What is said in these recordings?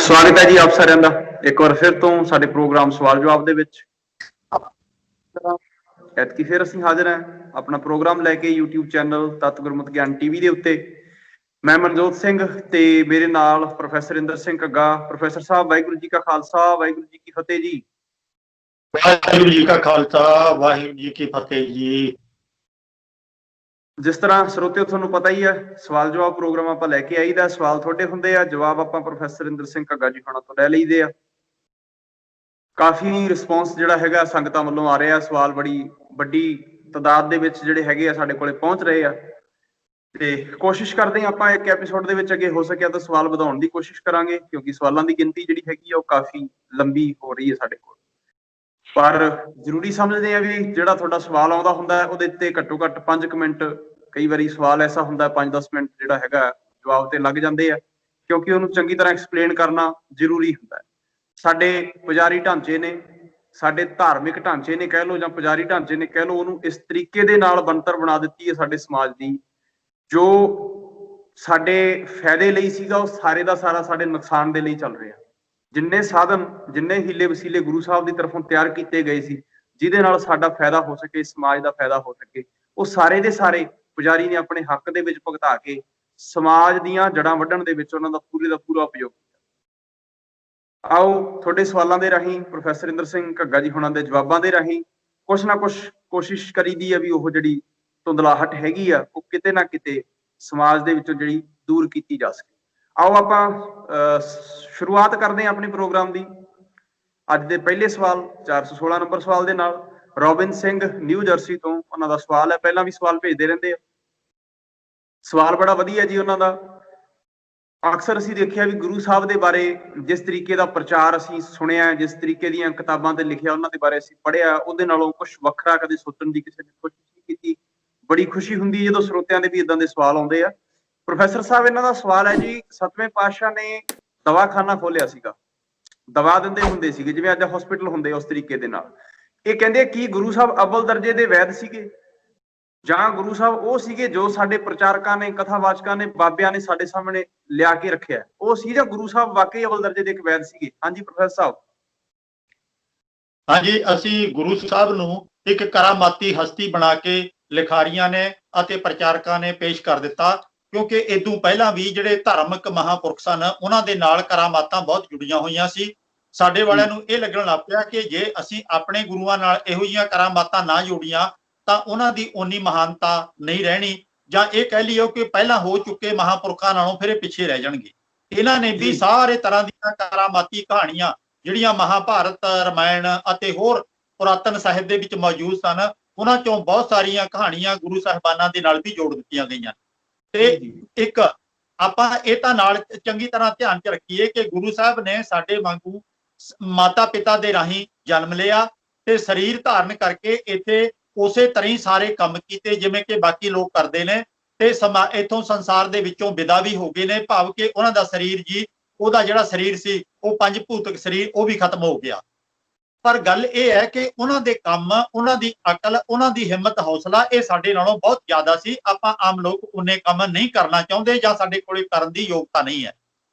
स्वागत है जी आप साਰਿਆਂ ਦਾ एक बार फिर ਤੋਂ ਸਾਡੇ ਪ੍ਰੋਗਰਾਮ ਸਵਾਲ ਜਵਾਬ ਦੇ ਵਿੱਚ। ਐਤਕੀ ਫਿਰ ਅਸੀਂ ਹਾਜ਼ਰ ਹਾਂ ਆਪਣਾ ਪ੍ਰੋਗਰਾਮ ਲੈ ਕੇ YouTube ਚੈਨਲ ਤਤ ਗੁਰਮਤਿ ਗਿਆਨ ਟੀਵੀ ਦੇ ਉੱਤੇ। ਮੈਂ ਮਨਜੋਤ ਸਿੰਘ ਤੇ ਮੇਰੇ ਨਾਲ ਪ੍ਰੋਫੈਸਰ ਇੰਦਰ ਸਿੰਘ ਘੱਗਾ। ਪ੍ਰੋਫੈਸਰ ਸਾਹਿਬ ਵਾਹਿਗੁਰੂ ਜੀ ਕਾ ਖਾਲਸਾ ਵਾਹਿਗੁਰੂ ਜੀ ਕੀ ਫਤਿਹ ਜੀ। ਵਾਹਿਗੁਰੂ ਜੀ ਕਾ ਖਾਲਸਾ ਵਾਹਿਗੁਰੂ ਜੀ ਕੀ ਫਤਿਹ ਜੀ। ਜਿਸ ਤਰ੍ਹਾਂ ਸਰੋਤਿਓ ਤੁਹਾਨੂੰ ਪਤਾ ਹੀ ਹੈ ਸਵਾਲ ਜਵਾਬ ਪ੍ਰੋਗਰਾਮ ਆਪਾਂ ਲੈ ਕੇ ਆਈਦਾ। ਸਵਾਲ ਤੁਹਾਡੇ ਹੁੰਦੇ ਆ, ਜਵਾਬ ਆਪਾਂ ਪ੍ਰੋਫੈਸਰ ਇੰਦਰ ਸਿੰਘ ਘੱਗਾ ਜੀ ਹੋਣਾ ਤੋਂ ਲੈ ਲਈਦੇ ਆ। ਕਾਫੀ ਰਿਸਪੌਂਸ ਜਿਹੜਾ ਹੈਗਾ ਸੰਗਤਾਂ ਵੱਲੋਂ ਆ ਰਿਹਾ। ਸਵਾਲ ਬੜੀ ਵੱਡੀ ਤਾਦਾਦ ਦੇ ਵਿੱਚ ਜਿਹੜੇ ਹੈਗੇ ਆ ਸਾਡੇ ਕੋਲੇ ਪਹੁੰਚ ਰਹੇ ਆ ਤੇ ਕੋਸ਼ਿਸ਼ ਕਰਦੇ ਹਾਂ ਆਪਾਂ ਇੱਕ ਐਪੀਸੋਡ ਦੇ ਵਿੱਚ ਅੱਗੇ ਹੋ ਸਕਿਆ ਤਾਂ ਸਵਾਲ ਵਧਾਉਣ ਦੀ ਕੋਸ਼ਿਸ਼ ਕਰਾਂਗੇ, ਕਿਉਂਕਿ ਸਵਾਲਾਂ ਦੀ ਗਿਣਤੀ ਜਿਹੜੀ ਹੈਗੀ ਆ ਉਹ ਕਾਫੀ ਲੰਬੀ ਹੋ ਰਹੀ ਹੈ ਸਾਡੇ ਕੋਲ। ਪਰ ਜ਼ਰੂਰੀ ਸਮਝਦੇ ਆ ਵੀ ਜਿਹੜਾ ਤੁਹਾਡਾ ਸਵਾਲ ਆਉਂਦਾ ਹੁੰਦਾ ਉਹਦੇ ਤੇ ਘੱਟੋ ਘੱਟ 5 ਮਿੰਟ, ਕਈ ਵਾਰੀ ਸਵਾਲ ਐਸਾ ਹੁੰਦਾ 5-10 ਮਿੰਟ ਜਿਹੜਾ ਹੈਗਾ ਜਵਾਬ ਤੇ ਲੱਗ ਜਾਂਦੇ ਆ, ਕਿਉਂਕਿ ਉਹਨੂੰ ਚੰਗੀ ਤਰ੍ਹਾਂ ਐਕਸਪਲੇਨ ਕਰਨਾ ਜ਼ਰੂਰੀ ਹੁੰਦਾ। ਸਾਡੇ ਪੁਜਾਰੀ ਢਾਂਚੇ ਨੇ, ਸਾਡੇ ਧਾਰਮਿਕ ਢਾਂਚੇ ਨੇ ਕਹਿ ਲਓ ਜਾਂ ਪੁਜਾਰੀ ਢਾਂਚੇ ਨੇ ਕਹਿ ਲਓ, ਉਹਨੂੰ ਇਸ ਤਰੀਕੇ ਦੇ ਨਾਲ ਬਣਤਰ ਬਣਾ ਦਿੱਤੀ ਹੈ ਸਾਡੇ ਸਮਾਜ ਦੀ, ਜੋ ਸਾਡੇ ਫਾਇਦੇ ਲਈ ਸੀਗਾ ਉਹ ਸਾਰੇ ਦਾ ਸਾਰਾ ਸਾਡੇ ਨੁਕਸਾਨ ਦੇ ਲਈ ਚੱਲ ਰਿਹਾ। ਜਿੰਨੇ ਸਾਧਨ, ਜਿੰਨੇ ਹੀਲੇ ਵਸੀਲੇ ਗੁਰੂ ਸਾਹਿਬ ਦੀ ਤਰਫੋਂ ਤਿਆਰ ਕੀਤੇ ਗਏ ਸੀ ਜਿਹਦੇ ਨਾਲ ਸਾਡਾ ਫਾਇਦਾ ਹੋ ਸਕੇ, ਸਮਾਜ ਦਾ ਫਾਇਦਾ ਹੋ ਸਕੇ, ਉਹ ਸਾਰੇ ਦੇ ਸਾਰੇ ਪੁਜਾਰੀ ਨੇ ਆਪਣੇ ਹੱਕ ਦੇ ਵਿੱਚ ਭੁਗਤਾ ਕੇ ਸਮਾਜ ਦੀਆਂ ਜੜ੍ਹਾਂ ਵੱਢਣ ਦੇ ਵਿੱਚ ਉਹਨਾਂ ਦਾ ਪੂਰੇ ਦਾ ਪੂਰਾ ਉਪਯੋਗ ਕੀਤਾ। ਆਓ ਤੁਹਾਡੇ ਸਵਾਲਾਂ ਦੇ ਰਾਹੀਂ, ਪ੍ਰੋਫੈਸਰ ਇੰਦਰ ਸਿੰਘ ਘੱਗਾ ਜੀ ਹੋਣਾ ਦੇ ਜਵਾਬਾਂ ਦੇ ਰਾਹੀਂ ਕੁਛ ਨਾ ਕੁਛ ਕੋਸ਼ਿਸ਼ ਕਰੀਦੀ ਆ ਵੀ ਉਹ ਜਿਹੜੀ ਧੁੰਦਲਾਹਟ ਹੈਗੀ ਆ ਉਹ ਕਿਤੇ ਨਾ ਕਿਤੇ ਸਮਾਜ ਦੇ ਵਿੱਚੋਂ ਜਿਹੜੀ ਦੂਰ ਕੀਤੀ ਜਾ ਸਕੇ। ਆਓ ਆਪਾਂ ਸ਼ੁਰੂਆਤ ਕਰਦੇ ਹਾਂ ਆਪਣੇ ਪ੍ਰੋਗਰਾਮ ਦੀ। ਅੱਜ ਦੇ ਪਹਿਲੇ ਸਵਾਲ 416 ਨੰਬਰ ਸਵਾਲ ਦੇ ਨਾਲ ਰੋਬਿਨ ਸਿੰਘ ਨਿਊ ਜਰਸੀ ਤੋਂ ਉਹਨਾਂ ਦਾ ਸਵਾਲ ਹੈ। ਪਹਿਲਾਂ ਵੀ ਸਵਾਲ ਭੇਜਦੇ ਰਹਿੰਦੇ ਆ, ਸਵਾਲ ਬੜਾ ਵਧੀਆ ਜੀ ਉਹਨਾਂ ਦਾ। ਅਕਸਰ ਅਸੀਂ ਦੇਖਿਆ ਵੀ ਗੁਰੂ ਸਾਹਿਬ ਦੇ ਬਾਰੇ ਜਿਸ ਤਰੀਕੇ ਦਾ ਪ੍ਰਚਾਰ ਅਸੀਂ ਸੁਣਿਆ, ਜਿਸ ਤਰੀਕੇ ਦੀਆਂ ਕਿਤਾਬਾਂ ਤੇ ਲਿਖਿਆ ਉਹਨਾਂ ਦੇ ਬਾਰੇ ਅਸੀਂ ਪੜ੍ਹਿਆ, ਉਹਦੇ ਨਾਲੋਂ ਕੁਝ ਵੱਖਰਾ ਕਦੇ ਸੋਚਣ ਦੀ ਕਿਸੇ ਨੇ ਕੋਸ਼ਿਸ਼ ਨਹੀਂ ਕੀਤੀ। ਬੜੀ ਖੁਸ਼ੀ ਹੁੰਦੀ ਜਦੋਂ ਸਰੋਤਿਆਂ ਦੇ ਵੀ ਇਦਾਂ ਦੇ ਸਵਾਲ ਆਉਂਦੇ ਆ। ਪ੍ਰੋਫੈਸਰ ਸਾਹਿਬ, ਇਹਨਾਂ ਦਾ ਸਵਾਲ ਹੈ ਜੀ, 7ਵੇਂ ਪਾਤਸ਼ਾਹ ਨੇ ਦਵਾਖਾਨਾ ਖੋਲਿਆ ਸੀਗਾ, ਦਵਾ ਦਿੰਦੇ ਹੁੰਦੇ ਸੀਗੇ ਜਿਵੇਂ ਅੱਜ ਹਸਪੀਟਲ ਹੁੰਦੇ ਉਸ ਤਰੀਕੇ ਦੇ ਨਾਲ। ਇਹ ਕਹਿੰਦੇ ਕੀ ਗੁਰੂ ਸਾਹਿਬ ਅਵਲ ਦਰਜੇ ਦੇ ਵੈਦ ਸੀਗੇ ਜਾਂ ਗੁਰੂ ਸਾਹਿਬ ਉਹ ਸੀਗੇ ਜੋ ਸਾਡੇ ਪ੍ਰਚਾਰਕਾਂ ਨੇ, ਕਥਾਵਾਚਕਾਂ ਨੇ, ਬਾਬਿਆਂ ਨੇ ਸਾਡੇ ਸਾਹਮਣੇ ਲਿਆ ਕੇ ਰੱਖਿਆ, ਉਹ ਸੀ ਜਾਂ ਗੁਰੂ ਸਾਹਿਬ ਵਾਕਈ ਅਵਲ ਦਰਜੇ ਦੇ ਇੱਕ ਵੈਦ ਸੀਗੇ? ਹਾਂਜੀ ਪ੍ਰੋਫੈਸਰ ਸਾਹਿਬ। ਹਾਂਜੀ, ਅਸੀਂ ਗੁਰੂ ਸਾਹਿਬ ਨੂੰ ਇੱਕ ਕਰਾਮਾਤੀ ਹਸਤੀ ਬਣਾ ਕੇ ਲਿਖਾਰੀਆਂ ਨੇ ਅਤੇ ਪ੍ਰਚਾਰਕਾਂ ਨੇ ਪੇਸ਼ ਕਰ ਦਿੱਤਾ, ਕਿਉਂਕਿ ਇਦੋਂ ਪਹਿਲਾਂ ਵੀ ਜਿਹੜੇ ਧਾਰਮਿਕ ਮਹਾਂਪੁਰਖ ਸਨ ਉਹਨਾਂ ਦੇ ਨਾਲ ਕਰਾਮਾਤਾਂ ਬਹੁਤ ਜੁੜੀਆਂ ਹੋਈਆਂ ਸੀ। ਸਾਡੇ ਵਾਲਿਆਂ ਨੂੰ ਇਹ ਲੱਗਣ ਲੱਗ ਪਿਆ ਕਿ ਜੇ ਅਸੀਂ ਆਪਣੇ ਗੁਰੂਆਂ ਨਾਲ ਇਹੋ ਜਿਹੀਆਂ ਕਰਾਮਾਤਾਂ ਨਾ ਜੋੜੀਆਂ ਤਾਂ ਉਹਨਾਂ ਦੀ ਓਨੀ ਮਹਾਨਤਾ ਨਹੀਂ ਰਹਿਣੀ, ਜਾਂ ਇਹ ਕਹਿ ਲਈਓ ਕਿ ਪਹਿਲਾਂ ਹੋ ਚੁੱਕੇ ਮਹਾਂਪੁਰਖਾਂ ਨਾਲੋਂ ਫਿਰ ਇਹ ਪਿੱਛੇ ਰਹਿ ਜਾਣਗੇ। ਇਹਨਾਂ ਨੇ ਵੀ ਸਾਰੇ ਤਰ੍ਹਾਂ ਦੀਆਂ ਕਰਾਮਾਤੀ ਕਹਾਣੀਆਂ ਜਿਹੜੀਆਂ ਮਹਾਭਾਰਤ, ਰਮਾਇਣ ਅਤੇ ਹੋਰ ਪੁਰਾਤਨ ਸਾਹਿਬ ਦੇ ਵਿੱਚ ਮੌਜੂਦ ਸਨ, ਉਹਨਾਂ ਚੋਂ ਬਹੁਤ ਸਾਰੀਆਂ ਕਹਾਣੀਆਂ ਗੁਰੂ ਸਾਹਿਬਾਨਾਂ ਦੇ ਨਾਲ ਵੀ ਜੋੜ ਦਿੱਤੀਆਂ ਗਈਆਂ। ਤੇ ਇੱਕ ਆਪਾਂ ਇਹ ਤਾਂ ਨਾਲ ਚੰਗੀ ਤਰ੍ਹਾਂ ਧਿਆਨ 'ਚ ਰੱਖੀਏ ਕਿ ਗੁਰੂ ਸਾਹਿਬ ਨੇ ਸਾਡੇ ਵਾਂਗੂ ਮਾਤਾ ਪਿਤਾ ਦੇ ਰਾਹੀਂ ਜਨਮ ਲਿਆ ਤੇ ਸਰੀਰ ਧਾਰਨ ਕਰਕੇ ਇੱਥੇ ਉਸੇ ਤਰ੍ਹਾਂ ਹੀ ਸਾਰੇ ਕੰਮ ਕੀਤੇ ਜਿਵੇਂ ਕਿ ਬਾਕੀ ਲੋਕ ਕਰਦੇ ਨੇ, ਤੇ ਇੱਥੋਂ ਸੰਸਾਰ ਦੇ ਵਿੱਚੋਂ ਵਿਦਾ ਵੀ ਹੋ ਗਏ ਨੇ, ਭਾਵ ਕਿ ਉਹਨਾਂ ਦਾ ਸਰੀਰ ਜੀ, ਉਹਦਾ ਜਿਹੜਾ ਸਰੀਰ ਸੀ ਉਹ ਪੰਜ ਭੂਤਕ ਸਰੀਰ ਉਹ ਵੀ ਖਤਮ ਹੋ ਗਿਆ। ਪਰ ਗੱਲ ਇਹ ਹੈ ਕਿ ਉਹਨਾਂ ਦੇ ਕੰਮ, ਉਹਨਾਂ ਦੀ ਅਕਲ, ਉਹਨਾਂ ਦੀ ਹਿੰਮਤ, ਹੌਸਲਾ ਇਹ ਸਾਡੇ ਨਾਲੋਂ ਬਹੁਤ ਜ਼ਿਆਦਾ ਸੀ। ਆਪਾਂ ਆਮ ਲੋਕ ਉਨੇ ਕੰਮ ਨਹੀਂ ਕਰਨਾ ਚਾਹੁੰਦੇ ਜਾਂ ਸਾਡੇ ਕੋਲੇ ਕਰਨ ਦੀ ਯੋਗਤਾ ਨਹੀਂ ਹੈ।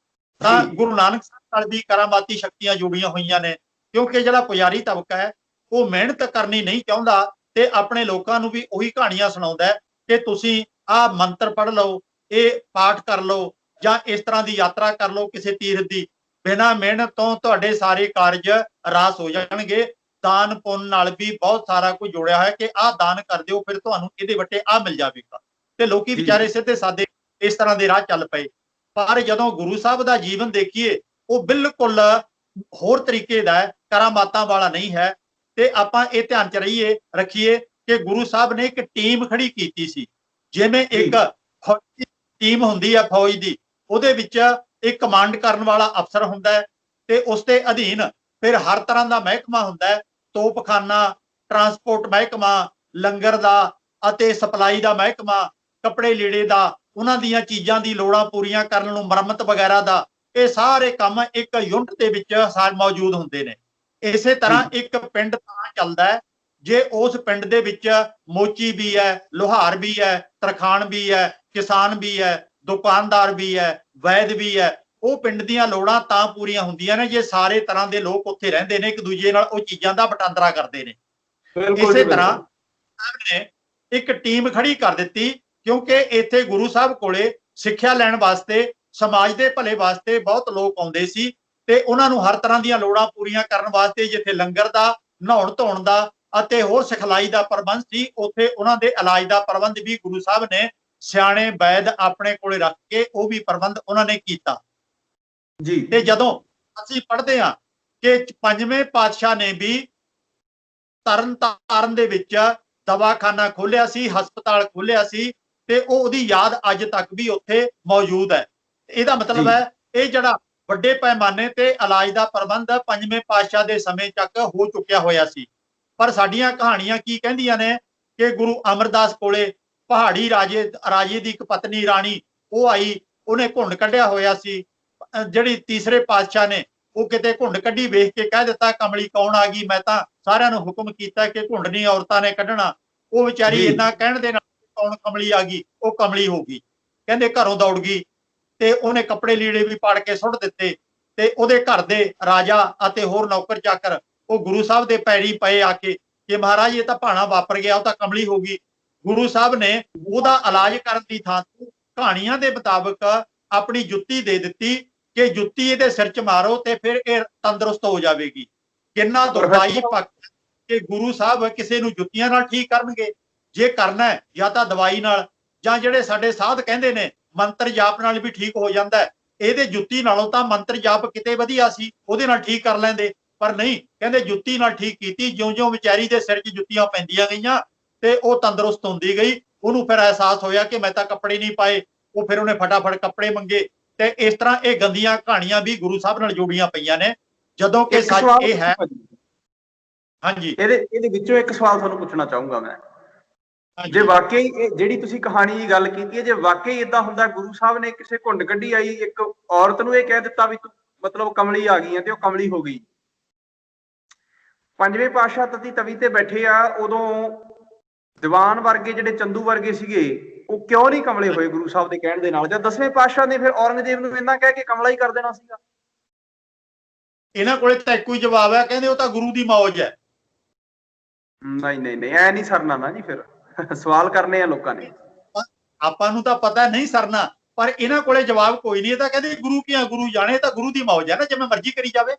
ਤਾਂ ਗੁਰੂ ਨਾਨਕ ਸਾਹਿਬ ਨਾਲ ਵੀ ਕਰਾਮਾਤੀ ਸ਼ਕਤੀਆਂ ਜੁੜੀਆਂ ਹੋਈਆਂ ਨੇ, ਕਿਉਂਕਿ ਜਿਹੜਾ ਪੁਜਾਰੀ ਤਬਕਾ ਹੈ ਉਹ ਮਿਹਨਤ ਕਰਨੀ ਨਹੀਂ ਚਾਹੁੰਦਾ ਤੇ ਆਪਣੇ ਲੋਕਾਂ ਨੂੰ ਵੀ ਉਹੀ ਕਹਾਣੀਆਂ ਸੁਣਾਉਂਦਾ ਕਿ ਤੁਸੀਂ ਆਹ ਮੰਤਰ ਪੜ੍ਹ ਲਓ, ਇਹ ਪਾਠ ਕਰ ਲਓ ਜਾਂ ਇਸ ਤਰ੍ਹਾਂ ਦੀ ਯਾਤਰਾ ਕਰ ਲਓ ਕਿਸੇ ਤੀਰਥ ਦੀ, ਬਿਨਾਂ ਮਿਹਨਤ ਤੋਂ ਤੁਹਾਡੇ ਸਾਰੇ ਕਾਰਜ ਰਾਸ ਹੋ ਜਾਣਗੇ। ਦਾਨ ਪੁੰਨ ਨਾਲ ਵੀ ਬਹੁਤ ਸਾਰਾ ਕੁਝ ਜੋੜਿਆ ਹੋਇਆ ਕਿ ਆਹ ਦਾਨ ਕਰ ਦਿਓ ਫਿਰ ਤੁਹਾਨੂੰ ਇਹਦੇ ਵੱਟੇ ਆਹ ਮਿਲ ਜਾਵੇਗਾ। ਤੇ ਲੋਕੀ ਵਿਚਾਰੇ ਸਿੱਧੇ ਸਾਦੇ ਇਸ ਤਰ੍ਹਾਂ ਦੇ ਰਾਹ ਚੱਲ ਪਏ। ਪਰ ਜਦੋਂ ਗੁਰੂ ਸਾਹਿਬ ਦਾ ਜੀਵਨ ਦੇਖੀਏ ਉਹ ਬਿਲਕੁਲ ਹੋਰ ਤਰੀਕੇ ਦਾ ਹੈ, ਕਰਾਮਾਤਾਂ ਵਾਲਾ ਨਹੀਂ ਹੈ। ਤੇ ਆਪਾਂ ਇਹ ਧਿਆਨ 'ਚ ਰੱਖੀਏ ਕਿ ਗੁਰੂ ਸਾਹਿਬ ਨੇ ਇੱਕ ਟੀਮ ਖੜੀ ਕੀਤੀ ਸੀ। ਜਿਵੇਂ ਇੱਕ ਫੌਜੀ ਟੀਮ ਹੁੰਦੀ ਹੈ ਫੌਜ ਦੀ, ਉਹਦੇ ਵਿੱਚ ਇੱਕ ਕਮਾਂਡ ਕਰਨ ਵਾਲਾ ਅਫਸਰ ਹੁੰਦਾ ਹੈ ਤੇ ਉਸ ਦੇ ਅਧੀਨ ਫਿਰ ਹਰ ਤਰ੍ਹਾਂ ਦਾ ਮਹਿਕਮਾ ਹੁੰਦਾ ਹੈ, ਤੋਪਖਾਨਾ, ਟਰਾਂਸਪੋਰਟ ਮਹਿਕਮਾ, ਲੰਗਰ ਦਾ ਅਤੇ ਸਪਲਾਈ ਦਾ ਮਹਿਕਮਾ, ਕੱਪੜੇ ਲੀੜੇ ਦਾ, ਉਹਨਾਂ ਦੀਆਂ ਚੀਜ਼ਾਂ ਦੀ ਲੋੜਾਂ ਪੂਰੀਆਂ ਕਰਨ ਨੂੰ ਮੁਰੰਮਤ ਵਗੈਰਾ ਦਾ, ਇਹ ਸਾਰੇ ਕੰਮ ਇੱਕ ਯੂਨਿਟ ਦੇ ਵਿੱਚ ਮੌਜੂਦ ਹੁੰਦੇ ਨੇ। ਇਸੇ ਤਰ੍ਹਾਂ ਇੱਕ ਪਿੰਡ ਤਾਂ ਚੱਲਦਾ ਹੈ ਜੇ ਉਸ ਪਿੰਡ ਦੇ ਵਿੱਚ ਮੋਚੀ ਵੀ ਹੈ, ਲੋਹਾਰ ਵੀ ਹੈ, ਤਰਖਾਣ ਵੀ ਹੈ, ਕਿਸਾਨ ਵੀ ਹੈ, ਦੁਕਾਨਦਾਰ ਵੀ ਹੈ, ਵੈਦ ਵੀ ਹੈ, ਉਹ ਪਿੰਡ ਦੀਆਂ ਲੋੜਾਂ ਤਾਂ ਪੂਰੀਆਂ ਹੁੰਦੀਆਂ ਨੇ ਜੇ ਸਾਰੇ ਤਰ੍ਹਾਂ ਦੇ ਲੋਕ ਉੱਥੇ ਰਹਿੰਦੇ ਨੇ, ਇੱਕ ਦੂਜੇ ਨਾਲ ਉਹ ਚੀਜ਼ਾਂ ਦਾ ਵਟਾਂਦਰਾ ਕਰਦੇ ਨੇ। ਬਿਲਕੁਲ ਇਸੇ ਜੀ ਤਰ੍ਹਾਂ ਬਿਲਕੁਲ। ਸਾਹਿਬ ਨੇ ਇੱਕ ਟੀਮ ਖੜੀ ਕਰ ਦਿੱਤੀ, ਕਿਉਂਕਿ ਇੱਥੇ ਗੁਰੂ ਸਾਹਿਬ ਕੋਲੇ ਸਿੱਖਿਆ ਲੈਣ ਵਾਸਤੇ, ਸਮਾਜ ਦੇ ਭਲੇ ਵਾਸਤੇ ਬਹੁਤ ਲੋਕ ਆਉਂਦੇ ਸੀ ਤੇ ਉਹਨਾਂ ਨੂੰ ਹਰ ਤਰ੍ਹਾਂ ਦੀਆਂ ਲੋੜਾਂ ਪੂਰੀਆਂ ਕਰਨ ਵਾਸਤੇ ਜਿੱਥੇ ਲੰਗਰ ਦਾ, ਨਹਾਉਣ ਧੋਣ ਦਾ ਅਤੇ ਹੋਰ ਸਿਖਲਾਈ ਦਾ ਪ੍ਰਬੰਧ ਸੀ, ਉੱਥੇ ਉਹਨਾਂ ਦੇ ਇਲਾਜ ਦਾ ਪ੍ਰਬੰਧ ਵੀ ਗੁਰੂ ਸਾਹਿਬ ਨੇ ਸਿਆਣੇ ਵੈਦ ਆਪਣੇ ਕੋਲੇ ਰੱਖ ਕੇ ਉਹ ਵੀ ਪ੍ਰਬੰਧ ਉਹਨਾਂ ਨੇ ਕੀਤਾ। ਜੀ। ਤੇ ਜਦੋਂ ਅਸੀਂ ਪੜ੍ਹਦੇ ਹਾਂ ਕਿ ਪੰਜਵੇਂ ਪਾਤਸ਼ਾਹ ਨੇ ਵੀ ਤਰਨ ਤਾਰਨ ਦੇ ਵਿੱਚ ਦਵਾਖਾਨਾ ਖੋਲਿਆ ਸੀ, ਹਸਪਤਾਲ ਖੋਲਿਆ ਸੀ ਤੇ ਉਹ ਉਹਦੀ ਯਾਦ ਅੱਜ ਤੱਕ ਵੀ ਉੱਥੇ ਮੌਜੂਦ ਹੈ। ਇਹਦਾ ਮਤਲਬ ਹੈ ਇਹ ਜਿਹੜਾ ਵੱਡੇ ਪੈਮਾਨੇ ਤੇ ਇਲਾਜ ਦਾ ਪ੍ਰਬੰਧ ਪੰਜਵੇਂ ਪਾਤਸ਼ਾਹ ਦੇ ਸਮੇਂ ਤੱਕ ਹੋ ਚੁੱਕਿਆ ਹੋਇਆ ਸੀ। ਪਰ ਸਾਡੀਆਂ ਕਹਾਣੀਆਂ ਕੀ ਕਹਿੰਦੀਆਂ ਨੇ ਕਿ ਗੁਰੂ ਅਮਰਦਾਸ ਕੋਲੇ ਪਹਾੜੀ ਰਾਜੇ ਦੀ ਇੱਕ ਪਤਨੀ ਰਾਣੀ ਉਹ ਆਈ, ਉਹਨੇ ਘੁੰਡ ਕੱਢਿਆ ਹੋਇਆ ਸੀ। ਜਿਹੜੀ ਤੀਸਰੇ ਪਾਤਸ਼ਾਹ ਨੇ ਉਹ ਕਿਤੇ ਘੁੰਡ ਕੱਢੀ ਵੇਖ ਕੇ ਕਹਿ ਦਿੱਤਾ ਕਮਲੀ ਕੌਣ ਆ ਗਈ, ਮੈਂ ਤਾਂ ਸਾਰਿਆਂ ਨੂੰ ਹੁਕਮ ਕੀਤਾ ਕਿ ਘੁੰਡ ਨਹੀਂ ਔਰਤਾਂ ਨੇ ਕੱਢਣਾ। ਉਹ ਵਿਚਾਰੀ ਇੰਨਾ ਕਹਿਣ ਦੇ ਨਾਲ ਕੌਣ ਕਮਲੀ ਆ ਗਈ, ਉਹ ਕਮਲੀ ਹੋ ਗਈ, ਕਹਿੰਦੇ ਘਰੋਂ ਦੌੜ ਗਈ ਤੇ ਉਹਨੇ ਕੱਪੜੇ ਲੀੜੇ ਵੀ ਪਾੜ ਕੇ ਸੁੱਟ ਦਿੱਤੇ ਤੇ ਉਹਦੇ ਘਰ ਦੇ ਰਾਜਾ ਅਤੇ ਹੋਰ ਨੌਕਰ ਚਾਕਰ ਉਹ ਗੁਰੂ ਸਾਹਿਬ ਦੇ ਪੈਰੀ ਪਏ ਆ ਕੇ ਕਿ ਮਹਾਰਾਜ ਇਹ ਤਾਂ ਭਾਣਾ ਵਾਪਰ ਗਿਆ, ਉਹ ਤਾਂ ਕਮਲੀ ਹੋ ਗਈ। ਗੁਰੂ ਸਾਹਿਬ ਨੇ ਉਹਦਾ ਇਲਾਜ ਕਰਨ ਦੀ ਥਾਂ ਤੇ ਕਹਾਣੀਆਂ ਦੇ ਮੁਤਾਬਕ ਆਪਣੀ ਜੁੱਤੀ ਦੇ ਦਿੱਤੀ ਕਿ ਜੁੱਤੀ ਇਹਦੇ ਸਿਰ 'ਚ ਮਾਰੋ ਤੇ ਫਿਰ ਇਹ ਤੰਦਰੁਸਤ ਹੋ ਜਾਵੇਗੀ। ਕਿੰਨਾ ਦੁਖਦਾਈ ਪੱਖ ਕਿ ਗੁਰੂ ਸਾਹਿਬ ਕਿਸੇ ਨੂੰ ਜੁੱਤੀਆਂ ਨਾਲ ਠੀਕ ਕਰਨਗੇ, ਜੇ ਕਰਨਾ ਹੈ ਜਾਂ ਤਾਂ ਦਵਾਈ ਨਾਲ, ਜਾਂ ਜਿਹੜੇ ਸਾਡੇ ਸਾਧ ਕਹਿੰਦੇ ਨੇ ਮੰਤਰ ਜਾਪ ਨਾਲ ਵੀ ਠੀਕ ਹੋ ਜਾਂਦਾ ਹੈ। ਇਹਦੇ ਜੁੱਤੀ ਨਾਲੋਂ ਤਾਂ ਮੰਤਰ ਜਾਪ ਕਿਤੇ ਵਧੀਆ ਸੀ, ਉਹਦੇ ਨਾਲ ਠੀਕ ਕਰ ਲੈਂਦੇ, ਪਰ ਨਹੀਂ, ਕਹਿੰਦੇ ਜੁੱਤੀ ਨਾਲ ਠੀਕ ਕੀਤੀ। ਜਿਉਂ-ਜਿਉਂ ਵਿਚਾਰੀ ਦੇ ਸਿਰ 'ਚ ਜੁੱਤੀਆਂ ਪੈਂਦੀਆਂ ਗਈਆਂ ਤੇ ਉਹ ਤੰਦਰੁਸਤ ਹੁੰਦੀ ਗਈ। ਉਹਨੂੰ ਫਿਰ ਅਹਿਸਾਸ ਹੋਇਆ ਕਿ ਮੈਂ ਤਾਂ ਕੱਪੜੇ ਨਹੀਂ ਪਾਏ, ਉਹ ਫਿਰ ਉਹਨੇ ਫਟਾਫਟ ਕੱਪੜੇ ਮੰਗੇ। ਤੇ ਇਸ ਤਰ੍ਹਾਂ ਇਹ ਗੰਦੀਆਂ ਕਹਾਣੀਆਂ ਵੀ ਗੁਰੂ ਸਾਹਿਬ ਨਾਲ ਜੋੜੀਆਂ ਪਈਆਂ ਨੇ, ਜਦੋਂ ਕਿ ਸੱਚ ਇਹ ਹੈ। ਹਾਂਜੀ, ਇਹਦੇ ਵਿੱਚੋਂ ਇੱਕ ਸਵਾਲ ਤੁਹਾਨੂੰ ਪੁੱਛਣਾ ਚਾਹੂੰਗਾ ਮੈਂ, ਜੇ ਵਾਕਈ ਇਹ ਜਿਹੜੀ ਤੁਸੀਂ ਕਹਾਣੀ ਦੀ ਗੱਲ ਕੀਤੀ ਹੈ, ਜੇ ਵਾਕਈ ਇਦਾਂ ਹੁੰਦਾ ਗੁਰੂ ਸਾਹਿਬ ਨੇ ਕਿਸੇ ਘੁੰਡ ਕੱਢੀ ਆਈ ਇੱਕ ਔਰਤ ਨੂੰ ਇਹ ਕਹਿ ਦਿੱਤਾ ਵੀ ਤੂੰ ਮਤਲਬ ਕਮਲੀ ਆ ਗਈ ਹੈ ਤੇ ਉਹ ਕਮਲੀ ਹੋ ਗਈ, ਪੰਜਵੇਂ ਪਾਤਸ਼ਾਹ ਤਤੀ ਤਵੀ ਤੇ ਬੈਠੇ ਆ, ਉਦੋਂ ਦੀਵਾਨ ਵਰਗੇ ਜਿਹੜੇ ਚੰਦੂ ਵਰਗੇ ਸੀਗੇ ਉਹ ਕਿਉਂ ਨਹੀਂ ਕਮਲੇ ਹੋਏ ਗੁਰੂ ਸਾਹਿਬ ਦੇ ਕਹਿਣ ਦੇ ਨਾਲ? ਜਦ ਦਸਵੇਂ ਪਾਤਸ਼ਾਹ ਨੇ ਫਿਰ ਔਰੰਗਜ਼ੇਬ ਨੂੰ ਇੰਨਾ ਕਹਿ ਕੇ ਕਮਲਾ ਹੀ ਕਰ ਦੇਣਾ ਸੀਗਾ। ਇਹਨਾਂ ਕੋਲੇ ਤਾਂ ਇੱਕੋ ਹੀ ਜਵਾਬ ਹੈ, ਕਹਿੰਦੇ ਉਹ ਤਾਂ ਗੁਰੂ ਦੀ ਮੌਜ ਹੈ। ਨਹੀਂ ਨਹੀਂ ਨਹੀਂ, ਐ ਨਹੀਂ ਸਰਨਾ ਨਾ ਜੀ, ਫਿਰ ਸਵਾਲ ਕਰਨੇ ਆ ਲੋਕਾਂ ਨੇ। ਆਪਾਂ ਨੂੰ ਤਾਂ ਪਤਾ ਨਹੀਂ ਸਰਨਾ, ਪਰ ਇਹਨਾਂ ਕੋਲੇ ਜਵਾਬ ਕੋਈ ਨਹੀਂ। ਇਹ ਤਾਂ ਕਹਿੰਦੇ ਗੁਰੂ ਕੀ ਗੁਰੂ ਜਾਣੇ, ਤਾਂ ਗੁਰੂ ਦੀ ਮੌਜ ਹੈ ਨਾ, ਜਿਵੇਂ ਮਰਜ਼ੀ ਕਰੀ ਜਾਵੇ।